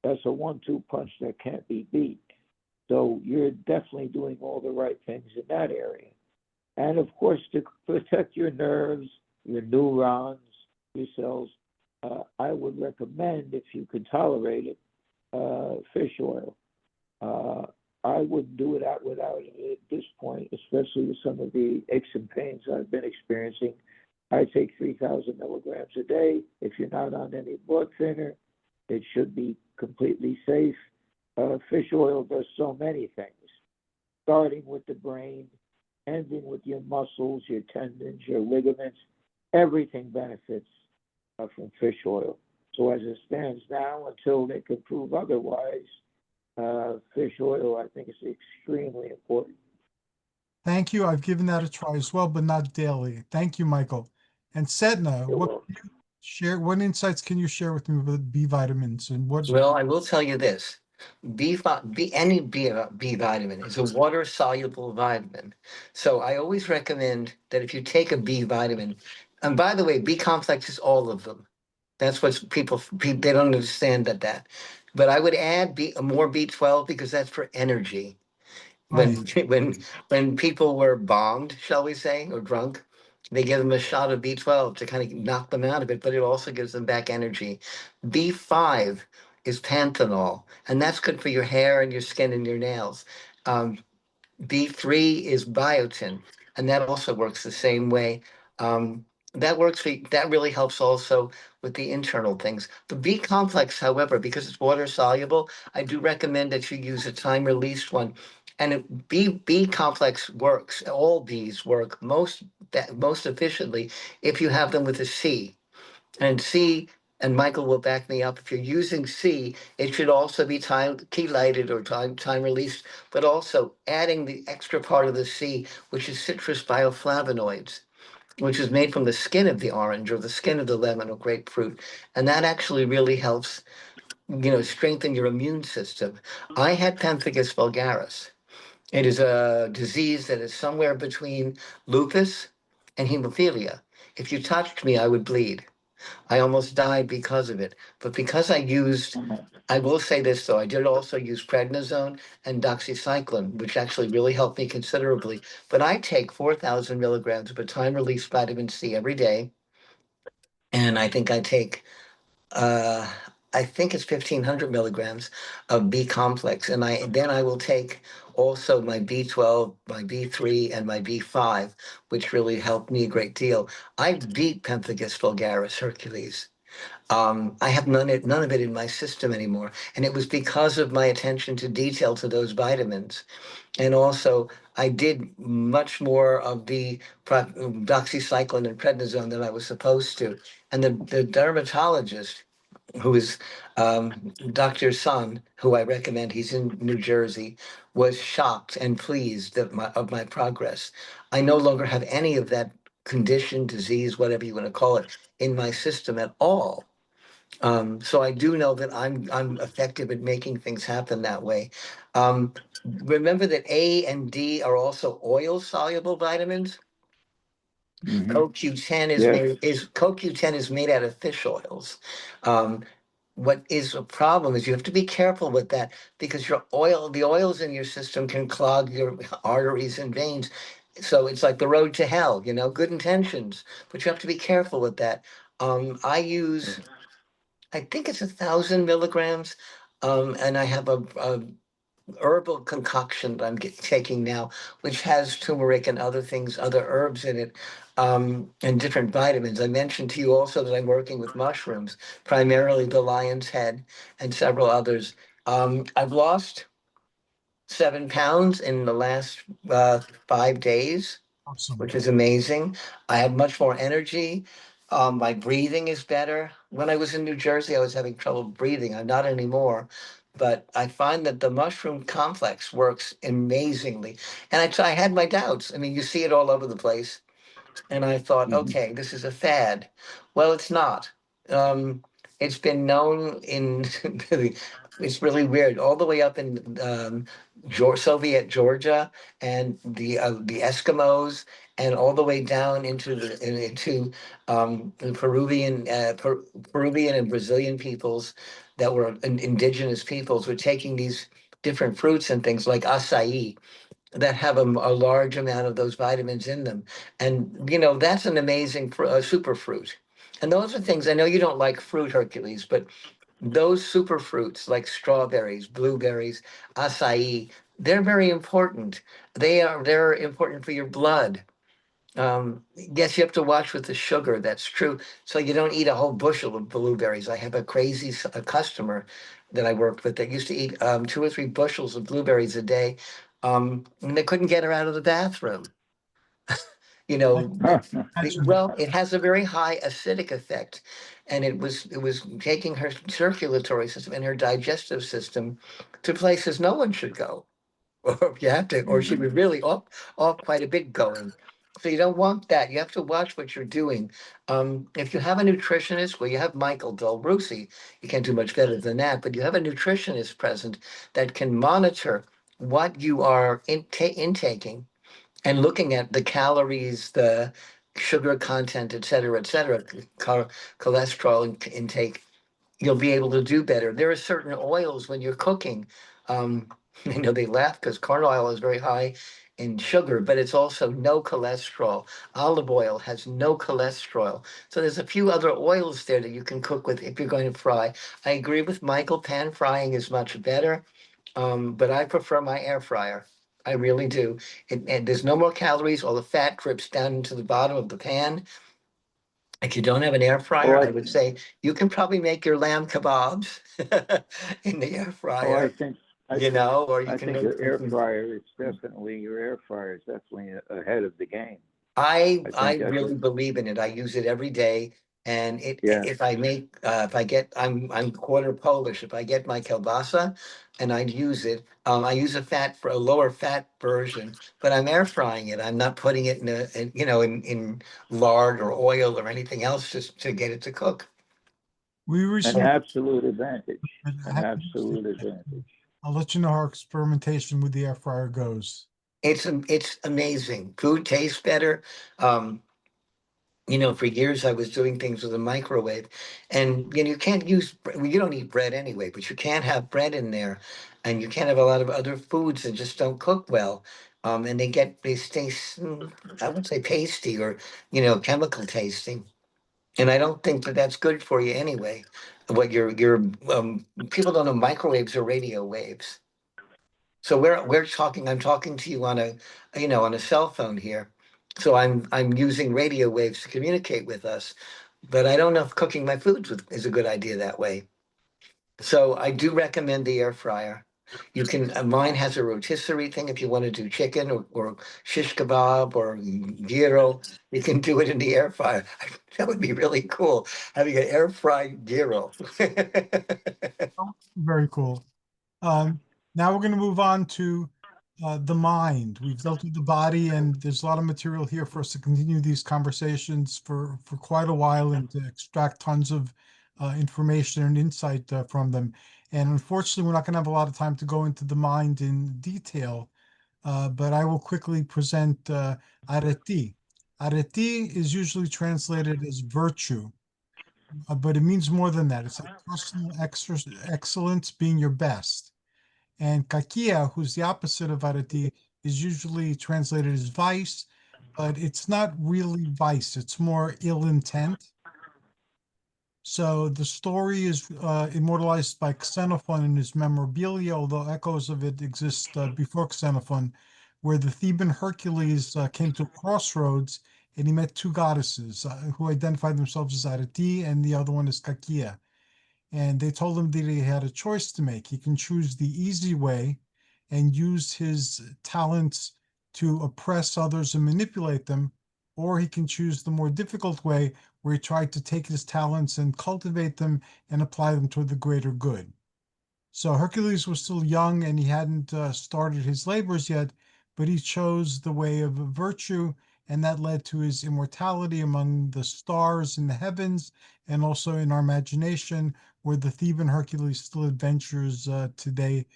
Speaker 2: That's a 1-2 punch that can't be beat. So you're definitely doing all the right things in that area. And of course, to protect your nerves, your neurons, your cells, I would recommend, if you can tolerate it, fish oil. I wouldn't do it without it at this point, especially with some of the aches and pains I've been experiencing. I take 3,000 milligrams a day. If you're not on any blood thinner, it should be completely safe. Fish oil does so many things, starting with the brain, ending with your muscles, your tendons, your ligaments. Everything benefits from fish oil. So as it stands now, until they can prove otherwise, fish oil, I think, is extremely important.
Speaker 1: Thank you. I've given that a try as well, but not daily. Thank you, Michael. And Setna, what insights can you share with me about B vitamins and what?
Speaker 3: Well, I will tell you this. Any B vitamin is a water-soluble vitamin. So I always recommend that if you take a B vitamin, and by the way, B complex is all of them. That's what people they don't understand that. But I would add more B12, because that's for energy. When when people were bombed, shall we say, or drunk, they give them a shot of B12 to kind of knock them out of it, but it also gives them back energy. B5 is panthenol, and that's good for your hair and your skin and your nails. B3 is biotin, and that also works the same way. That really helps also with the internal things. The B complex, however, because it's water soluble, I do recommend that you use a time released one. And B complex works. All Bs work most efficiently if you have them with a C. And C, and Michael will back me up, if you're using C, it should also be chelated or time released, but also adding the extra part of the C, which is citrus bioflavonoids, which is made from the skin of the orange or the skin of the lemon or grapefruit. And that actually really helps, strengthen your immune system. I had pemphigus vulgaris. It is a disease that is somewhere between lupus and hemophilia. If you touched me, I would bleed. I almost died because of it. But because I will say this though, I did also use prednisone and doxycycline, which actually really helped me considerably. But I take 4,000 milligrams of a time-release vitamin C every day, and uh, I think it's 1,500 milligrams of B complex, and I will take also my B12, my B3, and my B5, which really helped me a great deal. I beat pemphigus vulgaris Hercules. I have none of it in my system anymore. And it was because of my attention to detail to those vitamins. And also, I did much more of the doxycycline and prednisone than I was supposed to. And the dermatologist, who is Dr. Sun, who I recommend, he's in New Jersey, was shocked and pleased of my progress. I no longer have any of that condition, disease, whatever you want to call it, in my system at all. So I do know that I'm effective at making things happen that way. Um, Remember that A and D are also oil soluble vitamins.
Speaker 2: Mm-hmm.
Speaker 3: CoQ10
Speaker 2: Yes.
Speaker 3: CoQ10 is made out of fish oils. Um, what is a problem is you have to be careful with that because the oils in your system can clog your arteries and veins. So it's like the road to hell, good intentions, but you have to be careful with that. I use I think it's 1,000 milligrams. And I have a herbal concoction that I'm taking now, which has turmeric and other things, other herbs in it, and different vitamins. I mentioned to you also that I'm working with mushrooms, primarily the lion's head and several others. I've lost 7 pounds in the last 5 days,
Speaker 1: Awesome.
Speaker 3: which is amazing. I have much more energy. My breathing is better. When I was in New Jersey, I was having trouble breathing. I'm not anymore, but I find that the mushroom complex works amazingly. And I had my doubts. I mean, you see it all over the place. And I thought,
Speaker 2: Mm-hmm.
Speaker 3: okay, this is a fad. Well, it's not. Um, it's been known it's really weird, all the way up in Soviet Georgia and the Eskimos, and all the way down into the Peruvian and Brazilian peoples that were indigenous peoples were taking these different fruits and things like acai that have a large amount of those vitamins in them. And, that's an amazing super fruit. And those are things, I know you don't like fruit, Hercules, but those super fruits like strawberries, blueberries, acai, they're very important. They're important for your blood. Yes, you have to watch with the sugar. That's true. So you don't eat a whole bushel of blueberries. I have a customer that I worked with that used to eat 2 or 3 bushels of blueberries a day, and they couldn't get her out of the bathroom. You
Speaker 1: I
Speaker 3: know,
Speaker 1: imagine.
Speaker 3: well, it has a very high acidic effect, and it was taking her circulatory system and her digestive system to places no one should go. Or you have to, or she
Speaker 2: Mm-hmm.
Speaker 3: was really off quite a bit going. So you don't want that. You have to watch what you're doing. If you have a nutritionist, well, you have Michael Del Russi. You can't do much better than that. But you have a nutritionist present that can monitor what you are intaking and looking at the calories, the sugar content, et cetera, cholesterol intake, you'll be able to do better. There are certain oils when you're cooking. Um, I know they laugh because corn oil is very high in sugar, but it's also no cholesterol. Olive oil has no cholesterol. So there's a few other oils there that you can cook with if you're going to fry. I agree with Michael, pan frying is much better, but I prefer my air fryer. I really do. And there's no more calories. All the fat drips down into the bottom of the pan. If you don't have an air
Speaker 2: Oh,
Speaker 3: fryer, I would say you can probably make your lamb kebabs in the air
Speaker 2: oh,
Speaker 3: fryer,
Speaker 2: I,
Speaker 3: or you
Speaker 2: I
Speaker 3: can
Speaker 2: think
Speaker 3: make
Speaker 2: your air
Speaker 3: something.
Speaker 2: fryer is definitely your air fryer is definitely ahead of the game.
Speaker 3: I
Speaker 2: I
Speaker 3: I
Speaker 2: think that's
Speaker 3: really believe in it. I use it every day, and
Speaker 2: yeah.
Speaker 3: if I get I'm quarter Polish. If I get my kielbasa, and I use it, I use a lower fat version, but I'm air frying it. I'm not putting it in lard or oil or anything else just to get it to cook.
Speaker 1: We
Speaker 2: An
Speaker 1: recently
Speaker 2: absolute advantage.
Speaker 1: I
Speaker 2: An
Speaker 1: have to use it.
Speaker 2: absolute advantage.
Speaker 1: I'll let you know how experimentation with the air fryer goes.
Speaker 3: It's amazing. Food tastes better. Um, For years I was doing things with a microwave, and you can't use, you don't eat bread anyway, but you can't have bread in there, and you can't have a lot of other foods that just don't cook well. And they stay, I would say pasty or, chemical tasting. And I don't think that that's good for you anyway. People don't know microwaves are radio waves. So I'm talking to you on on a cell phone here. So I'm using radio waves to communicate with us, but I don't know if cooking my foods is a good idea that way. So I do recommend the air fryer. You can, mine has a rotisserie thing if you want to do chicken or shish kebab or gyro, you can do it in the air fryer. That would be really cool, having an air fried gyro.
Speaker 1: Very cool. Um, Now we're going to move on to the mind. We've dealt with the body, and there's a lot of material here for us to continue these conversations for quite a while and to extract tons of information and insight from them. And unfortunately, we're not going to have a lot of time to go into the mind in detail, but I will quickly present areti. Areti is usually translated as virtue, but it means more than that. It's like personal excellence, being your best. And kakia, who's the opposite of arati, is usually translated as vice, but it's not really vice. It's more ill intent. So the story is immortalized by Xenophon in his Memorabilia, although echoes of it exist before Xenophon, where the Theban Hercules came to a crossroads and he met two goddesses who identified themselves as Arete and the other one as Kakia. And they told him that he had a choice to make. He can choose the easy way and use his talents to oppress others and manipulate them, or he can choose the more difficult way where he tried to take his talents and cultivate them and apply them toward the greater good. So Hercules was still young and he hadn't started his labors yet, but he chose the way of virtue, and that led to his immortality among the stars in the heavens and also in our imagination, where the Theban Hercules still adventures today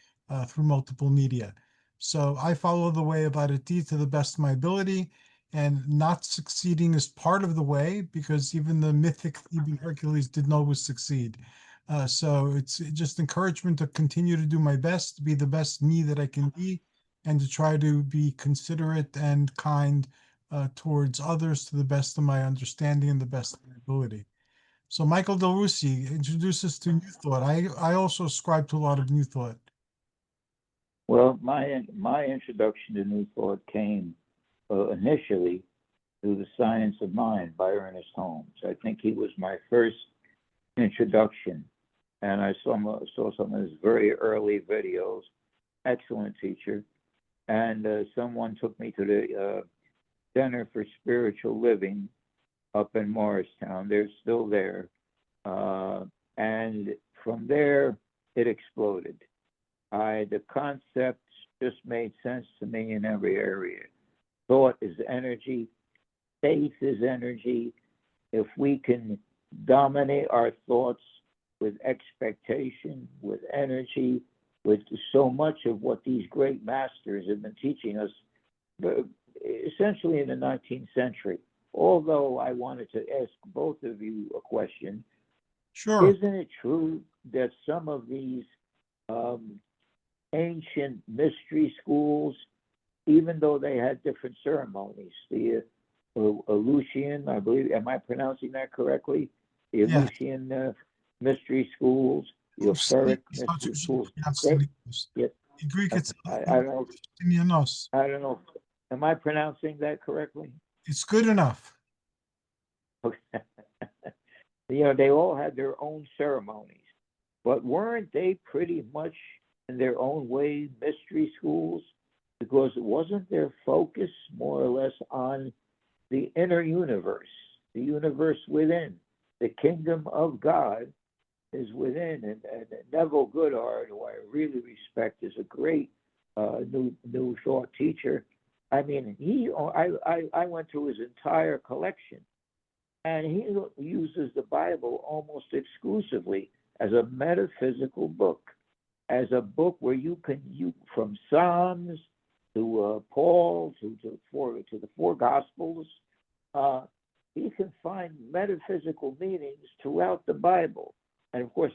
Speaker 1: through multiple media. So I follow the way of Aditi to the best of my ability, and not succeeding is part of the way because even the mythic Theban Hercules didn't always succeed. So it's just encouragement to continue to do my best, to be the best me that I can be, and to try to be considerate and kind towards others to the best of my understanding and the best of my ability. So Michael Del Russi, introduce us to New Thought. I also ascribe to a lot of New Thought.
Speaker 2: Well, my introduction to New Thought came initially through The Science of Mind by Ernest Holmes. I think he was my first introduction, and I saw some of his very early videos. Excellent teacher, and someone took me to the Center for Spiritual Living up in Morristown. They're still there, and from there it exploded. The concepts just made sense to me in every area. Thought is energy, faith is energy. If we can dominate our thoughts with expectation, with energy, with so much of what these great masters have been teaching us, essentially in the 19th century. Although I wanted to ask both of you a question.
Speaker 1: Sure.
Speaker 2: Isn't it true that some of these ancient mystery schools, even though they had different ceremonies, the Eleusinian, I believe, am I pronouncing that correctly? The Eleusinian mystery schools, the Ophiric mystery schools.
Speaker 1: In Greek, it's
Speaker 2: I don't know. Am I pronouncing that correctly?
Speaker 1: It's good enough.
Speaker 2: Okay. They all had their own ceremonies, but weren't they pretty much in their own way mystery schools? Because it wasn't their focus more or less on the inner universe, the universe within. The kingdom of God is within. And Neville Goddard, who I really respect, is a great new thought teacher. I mean, I went through his entire collection, and he uses the Bible almost exclusively as a metaphysical book, as a book where you from Psalms to Paul to the four Gospels, he can find metaphysical meanings throughout the Bible. And of course,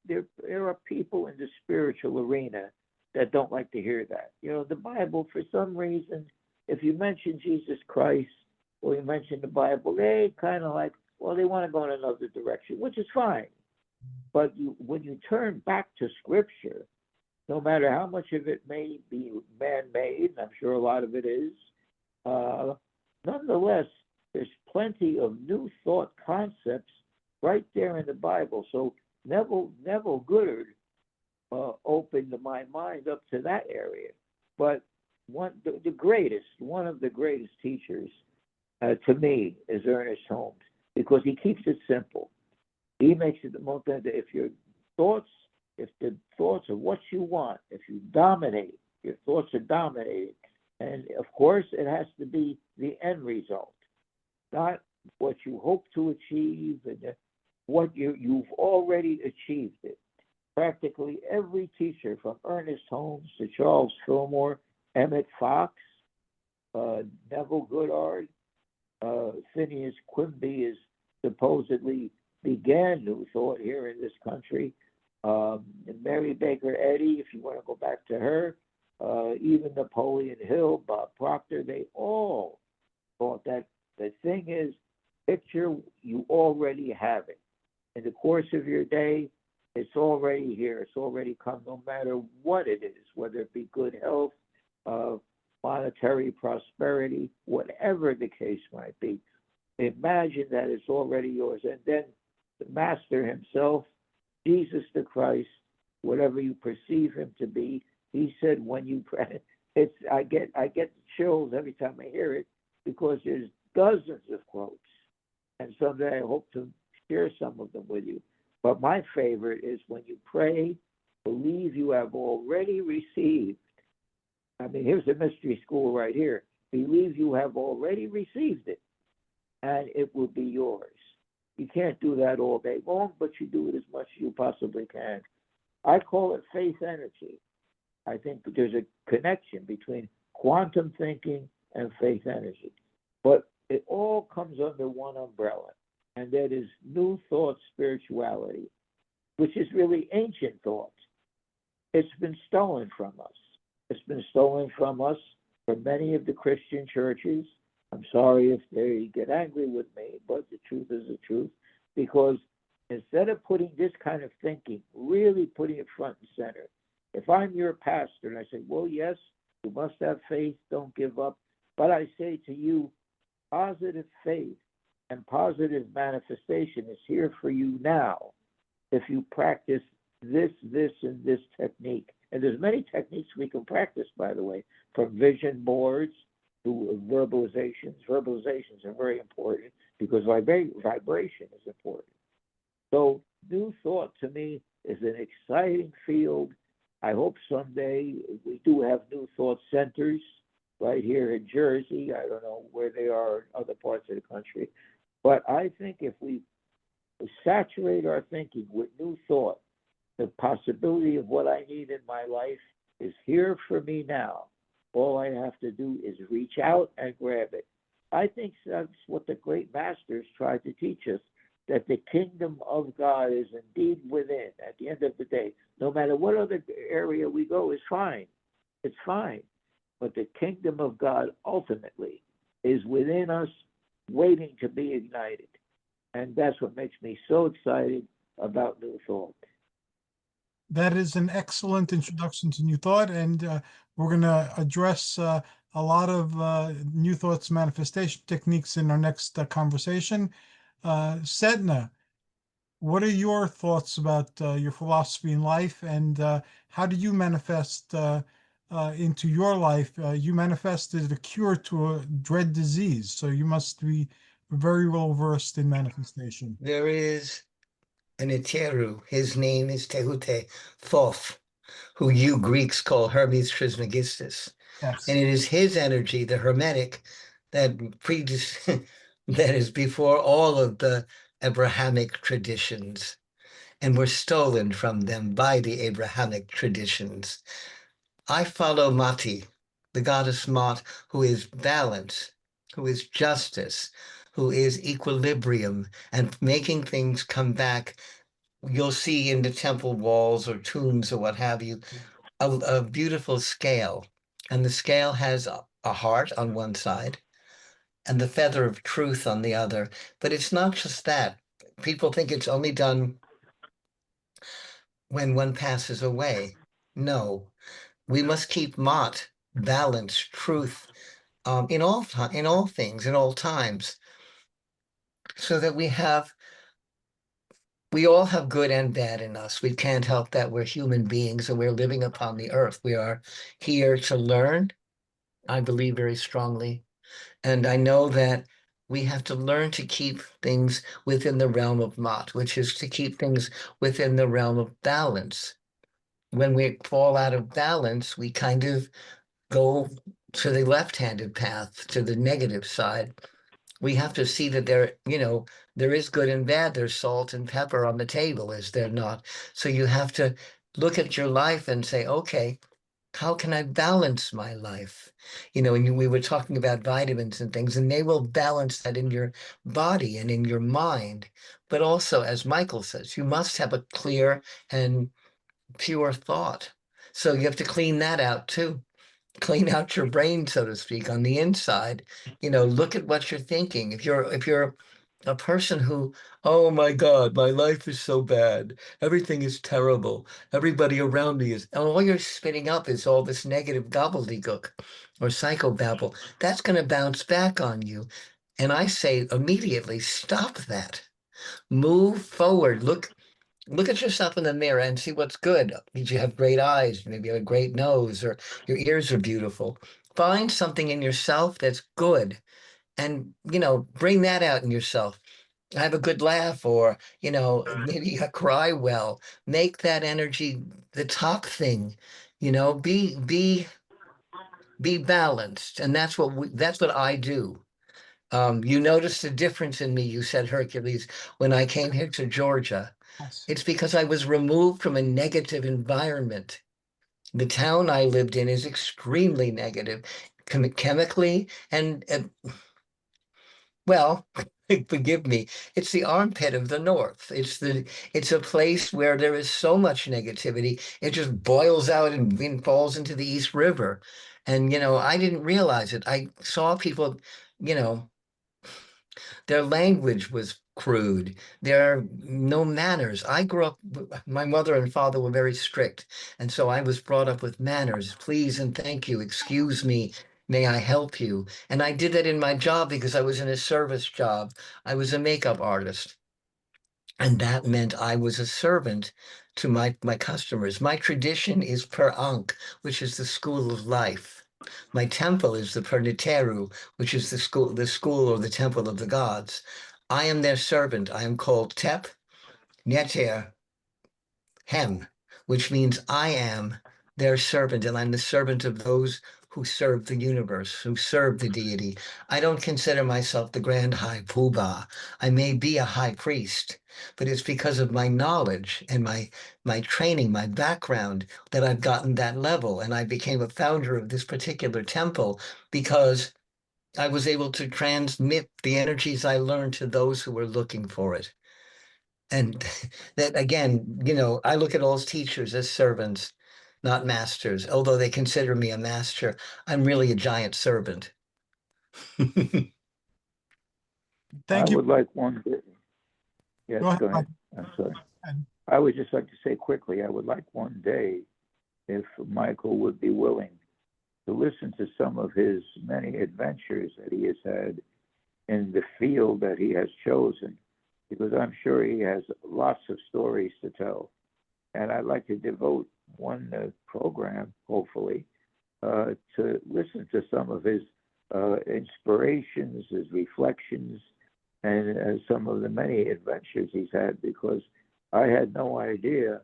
Speaker 2: there are people in the spiritual arena that don't like to hear that. The Bible, for some reason, if you mention Jesus Christ or you mention the Bible, they kind of like, well, they want to go in another direction, which is fine. But when you turn back to Scripture, no matter how much of it may be man-made, I'm sure a lot of it is, nonetheless, there's plenty of new thought concepts right there in the Bible. So Neville Goddard opened my mind up to that area. But one of the greatest teachers to me is Ernest Holmes, because he keeps it simple. He makes it the most. If the thoughts are what you want, if you dominate, your thoughts are dominated, and of course it has to be the end result, not what you hope to achieve and what you've already achieved it. Practically every teacher, from Ernest Holmes to Charles Fillmore, Emmett Fox, Neville Goddard, Phineas Quimby is supposedly began New Thought here in this country. Mary Baker Eddy, if you want to go back to her, even Napoleon Hill, Bob Proctor, they all thought that the thing is, picture you already have it. In the course of your day, it's already here. It's already come, no matter what it is, whether it be good health, monetary prosperity, whatever the case might be. Imagine that it's already yours. And then the Master himself, Jesus the Christ, whatever you perceive him to be, he said, when you pray, I get chills every time I hear it, because there's dozens of quotes. And someday I hope to share some of them with you. But my favorite is, when you pray, believe you have already received. I mean, here's a mystery school right here. Believe you have already received it, and it will be yours. You can't do that all day long, but you do it as much as you possibly can. I call it faith energy. I think there's a connection between quantum thinking and faith energy. But it all comes under one umbrella, and that is New Thought spirituality, which is really ancient thought. It's been stolen from us. It's been stolen from us from many of the Christian churches. I'm sorry if they get angry with me, but the truth is the truth, because instead of putting this kind of thinking, really putting it front and center, if I'm your pastor and I say, well, yes, you must have faith, don't give up, but I say to you, positive faith and positive manifestation is here for you now if you practice this, and this technique. And there's many techniques we can practice, by the way, from vision boards to verbalizations. Verbalizations are very important because vibration is important. So New Thought, to me, is an exciting field. I hope someday we do have New Thought centers right here in Jersey. I don't know where they are in other parts of the country. But I think if we saturate our thinking with New Thought, the possibility of what I need in my life is here for me now. All I have to do is reach out and grab it. I think that's what the great masters tried to teach us, that the kingdom of God is indeed within. At the end of the day, no matter what other area we go is fine. It's fine. But the kingdom of God ultimately is within us, waiting to be ignited. And that's what makes me so excited about New Thought.
Speaker 1: That is an excellent introduction to New Thought, and we're going to address a lot of New Thought's manifestation techniques in our next conversation. Setna, what are your thoughts about your philosophy in life, and how do you manifest into your life? You manifested a cure to a dread disease, so you must be very well versed in manifestation.
Speaker 3: There is an Eteru, his name is Tehute, Thoth, who you Greeks call Hermes Trismegistus.
Speaker 1: Yes.
Speaker 3: And it is his energy, the Hermetic, that that is before all of the Abrahamic traditions, and were stolen from them by the Abrahamic traditions. I follow Mati, the goddess Mot, who is balance, who is justice, who is equilibrium and making things come back. You'll see in the temple walls or tombs or what have you, a beautiful scale. And the scale has a heart on one side and the feather of truth on the other. But it's not just that. People think it's only done when one passes away. No, we must keep Mott, balance, truth, in all things, in all times, so that we all have good and bad in us. We can't help that. We're human beings and we're living upon the earth. We are here to learn. I believe very strongly. And I know that we have to learn to keep things within the realm of Mott, which is to keep things within the realm of balance. When we fall out of balance, we kind of go to the left-handed path, to the negative side. We have to see that there is good and bad. There's salt and pepper on the table, is there not? So you have to look at your life and say, okay, how can I balance my life? And we were talking about vitamins and things, and they will balance that in your body and in your mind. But also, as Michael says, you must have a clear and pure thought. So you have to clean that out too. Clean out your brain, so to speak, on the inside. Look at what you're thinking. If you're a person who, oh my God, my life is so bad. Everything is terrible. Everybody around me is, and all you're spitting up is all this negative gobbledygook or psychobabble. That's going to bounce back on you. And I say immediately, stop that. Move forward. Look at yourself in the mirror and see what's good. Did you have great eyes? Maybe you have a great nose, or your ears are beautiful. Find something in yourself that's good and, bring that out in yourself. Have a good laugh, or, maybe you cry well. Make that energy the top thing. Be balanced. And that's what I do. You noticed the difference in me, you said, Hercules, when I came here to Georgia.
Speaker 1: Yes.
Speaker 3: It's because I was removed from a negative environment. The town I lived in is extremely negative, chemically, and well, forgive me, it's the armpit of the North. It's a place where there is so much negativity, it just boils out and falls into the East River. And I didn't realize it. I saw people, you know, their language was crude. There are no manners. I grew up, my mother and father were very strict. And so I was brought up with manners. Please and thank you. Excuse me. May I help you? And I did that in my job because I was in a service job. I was a makeup artist. And that meant I was a servant to my customers. My tradition is per Ankh, which is the school of life. My temple is the Perniteru, which is the school or the temple of the gods. I am their servant. I am called Tep Neter Hem, which means I am their servant, and I'm the servant of those who serve the universe, who serve the deity. I don't consider myself the grand high poobah. I may be a high priest, but it's because of my knowledge and my training, my background, that I've gotten that level. And I became a founder of this particular temple because I was able to transmit the energies I learned to those who were looking for it. And that again, I look at all teachers as servants, not masters. Although they consider me a master, I'm really a giant servant.
Speaker 2: I
Speaker 1: Thank you.
Speaker 2: would like one day. Yes,
Speaker 1: Go ahead,
Speaker 2: go ahead.
Speaker 1: Michael.
Speaker 2: I'm sorry.
Speaker 1: And
Speaker 2: I would just like to say quickly, I would like one day if Michael would be willing to listen to some of his many adventures that he has had in the field that he has chosen, because I'm sure he has lots of stories to tell. And I'd like to devote one program, hopefully, to listen to some of his inspirations, his reflections, and some of the many adventures he's had, because I had no idea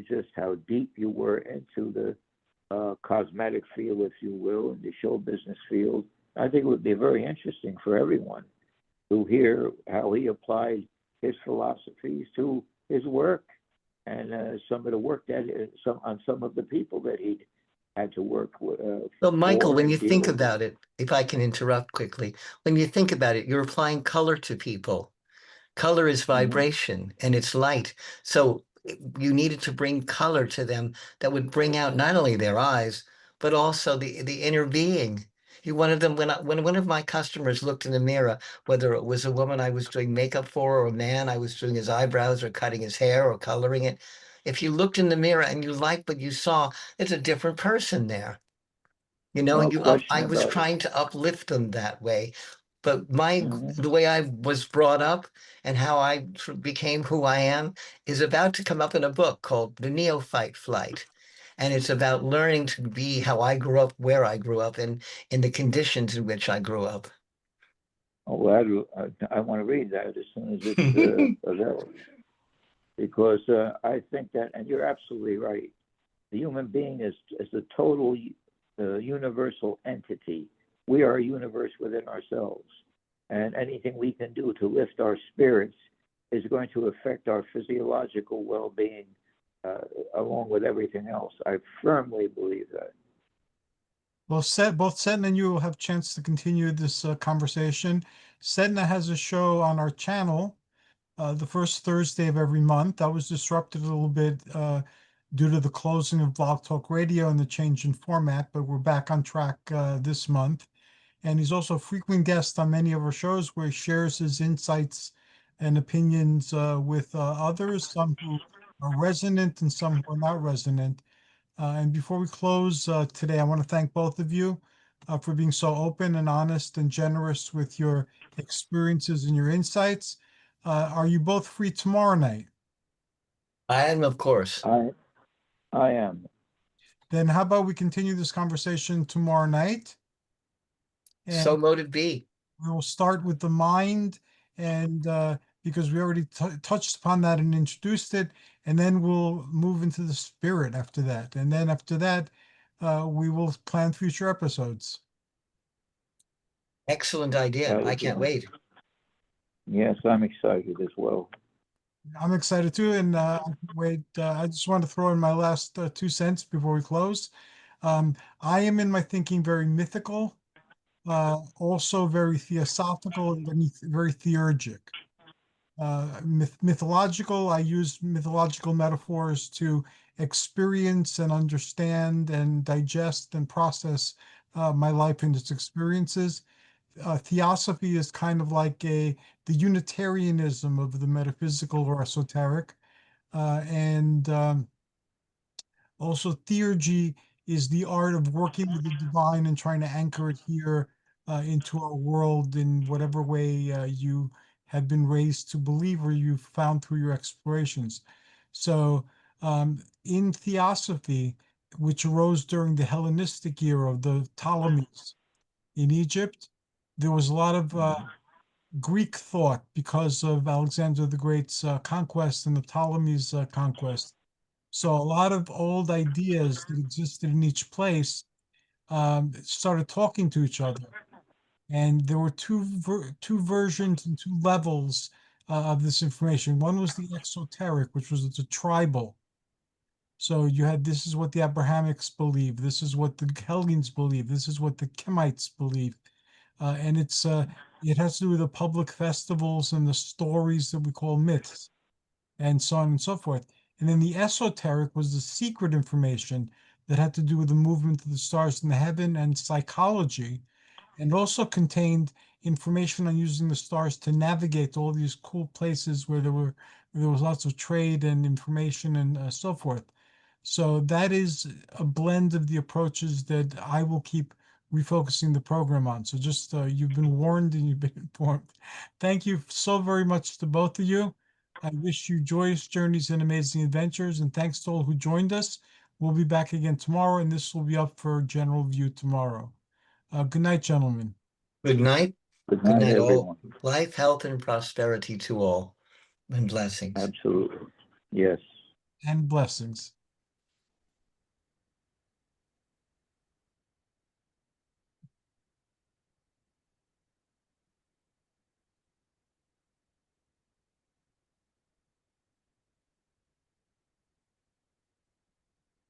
Speaker 2: just how deep you were into the cosmetic field, if you will, and the show business field. I think it would be very interesting for everyone to hear how he applied his philosophies to his work, and some of the work that on some of the people that he had to work
Speaker 3: Well, Michael,
Speaker 2: for
Speaker 3: when you
Speaker 2: and deal
Speaker 3: think
Speaker 2: with.
Speaker 3: about it, if I can interrupt quickly, when you think about it, you're applying color to people. Color is
Speaker 2: Mhm.
Speaker 3: vibration and it's light. So you needed to bring color to them that would bring out not only their eyes, but also the inner being. You wanted them when one of my customers looked in the mirror, whether it was a woman I was doing makeup for or a man I was doing his eyebrows or cutting his hair or coloring it. If you looked in the mirror and you liked what you saw, it's a different person there. You know,
Speaker 2: No question
Speaker 3: I was
Speaker 2: about it.
Speaker 3: trying to uplift them that way. But
Speaker 2: Mhm.
Speaker 3: the way I was brought up and how I became who I am is about to come up in a book called The Neophyte Flight. And it's about learning to be how I grew up, where I grew up, and in the conditions in which I grew up.
Speaker 2: Oh, well, I want to read that as soon as it's available, because I think that, and you're absolutely right. The human being is a total universal entity. We are a universe within ourselves, and anything we can do to lift our spirits is going to affect our physiological well-being, along with everything else. I firmly believe that.
Speaker 1: Well, both Setna and you will have a chance to continue this conversation. Setna has a show on our channel the first Thursday of every month. That was disrupted a little bit due to the closing of Blog Talk Radio and the change in format, but we're back on track this month. And he's also a frequent guest on many of our shows where he shares his insights and opinions with others, some who are resonant and some who are not resonant. And before we close today, I want to thank both of you for being so open and honest and generous with your experiences and your insights. Are you both free tomorrow night?
Speaker 3: I am, of course.
Speaker 2: I am.
Speaker 1: Then how about we continue this conversation tomorrow night?
Speaker 3: So
Speaker 1: And
Speaker 3: mote it be.
Speaker 1: we will start with the mind, and because we already touched upon that and introduced it, and then we'll move into the spirit after that. And then after that, we will plan future episodes.
Speaker 3: Excellent idea.
Speaker 2: That
Speaker 3: I
Speaker 2: would be
Speaker 3: can't
Speaker 2: nice.
Speaker 3: wait.
Speaker 2: Yes, I'm excited as well.
Speaker 1: I'm excited too, and wait, I just want to throw in my last 2 cents before we close. I am in my thinking very mythical, also very theosophical, and very theurgic. Mythological, I use mythological metaphors to experience and understand and digest and process my life and its experiences. Theosophy is kind of like the Unitarianism of the metaphysical or esoteric, and also theurgy is the art of working with the divine and trying to anchor it here into our world in whatever way you have been raised to believe or you've found through your explorations. So, in theosophy, which arose during the Hellenistic era of the Ptolemies in Egypt, there was a lot of Greek thought because of Alexander the Great's conquest and the Ptolemies' conquest. So a lot of old ideas that existed in each place started talking to each other, and there were two versions and two levels of this information. One was the exoteric, which was the tribal. So you had this is what the Abrahamics believe, this is what the Hellenes believe, this is what the Kemites believe, and it has to do with the public festivals and the stories that we call myths and so on and so forth. And then the esoteric was the secret information that had to do with the movement of the stars in the heaven and psychology, and also contained information on using the stars to navigate all these cool places where there was lots of trade and information and so forth. So that is a blend of the approaches that I will keep refocusing the program on. So just you've been warned and you've been informed. Thank you so very much to both of you. I wish you joyous journeys and amazing adventures. And thanks to all who joined us. We'll be back again tomorrow, and this will be up for general view tomorrow. Good night, gentlemen,
Speaker 3: Good night.
Speaker 2: Good
Speaker 3: Good
Speaker 2: night,
Speaker 3: night, all.
Speaker 2: everyone.
Speaker 3: Life, health, and prosperity to all, and blessings.
Speaker 2: Absolutely. Yes.
Speaker 1: and blessings.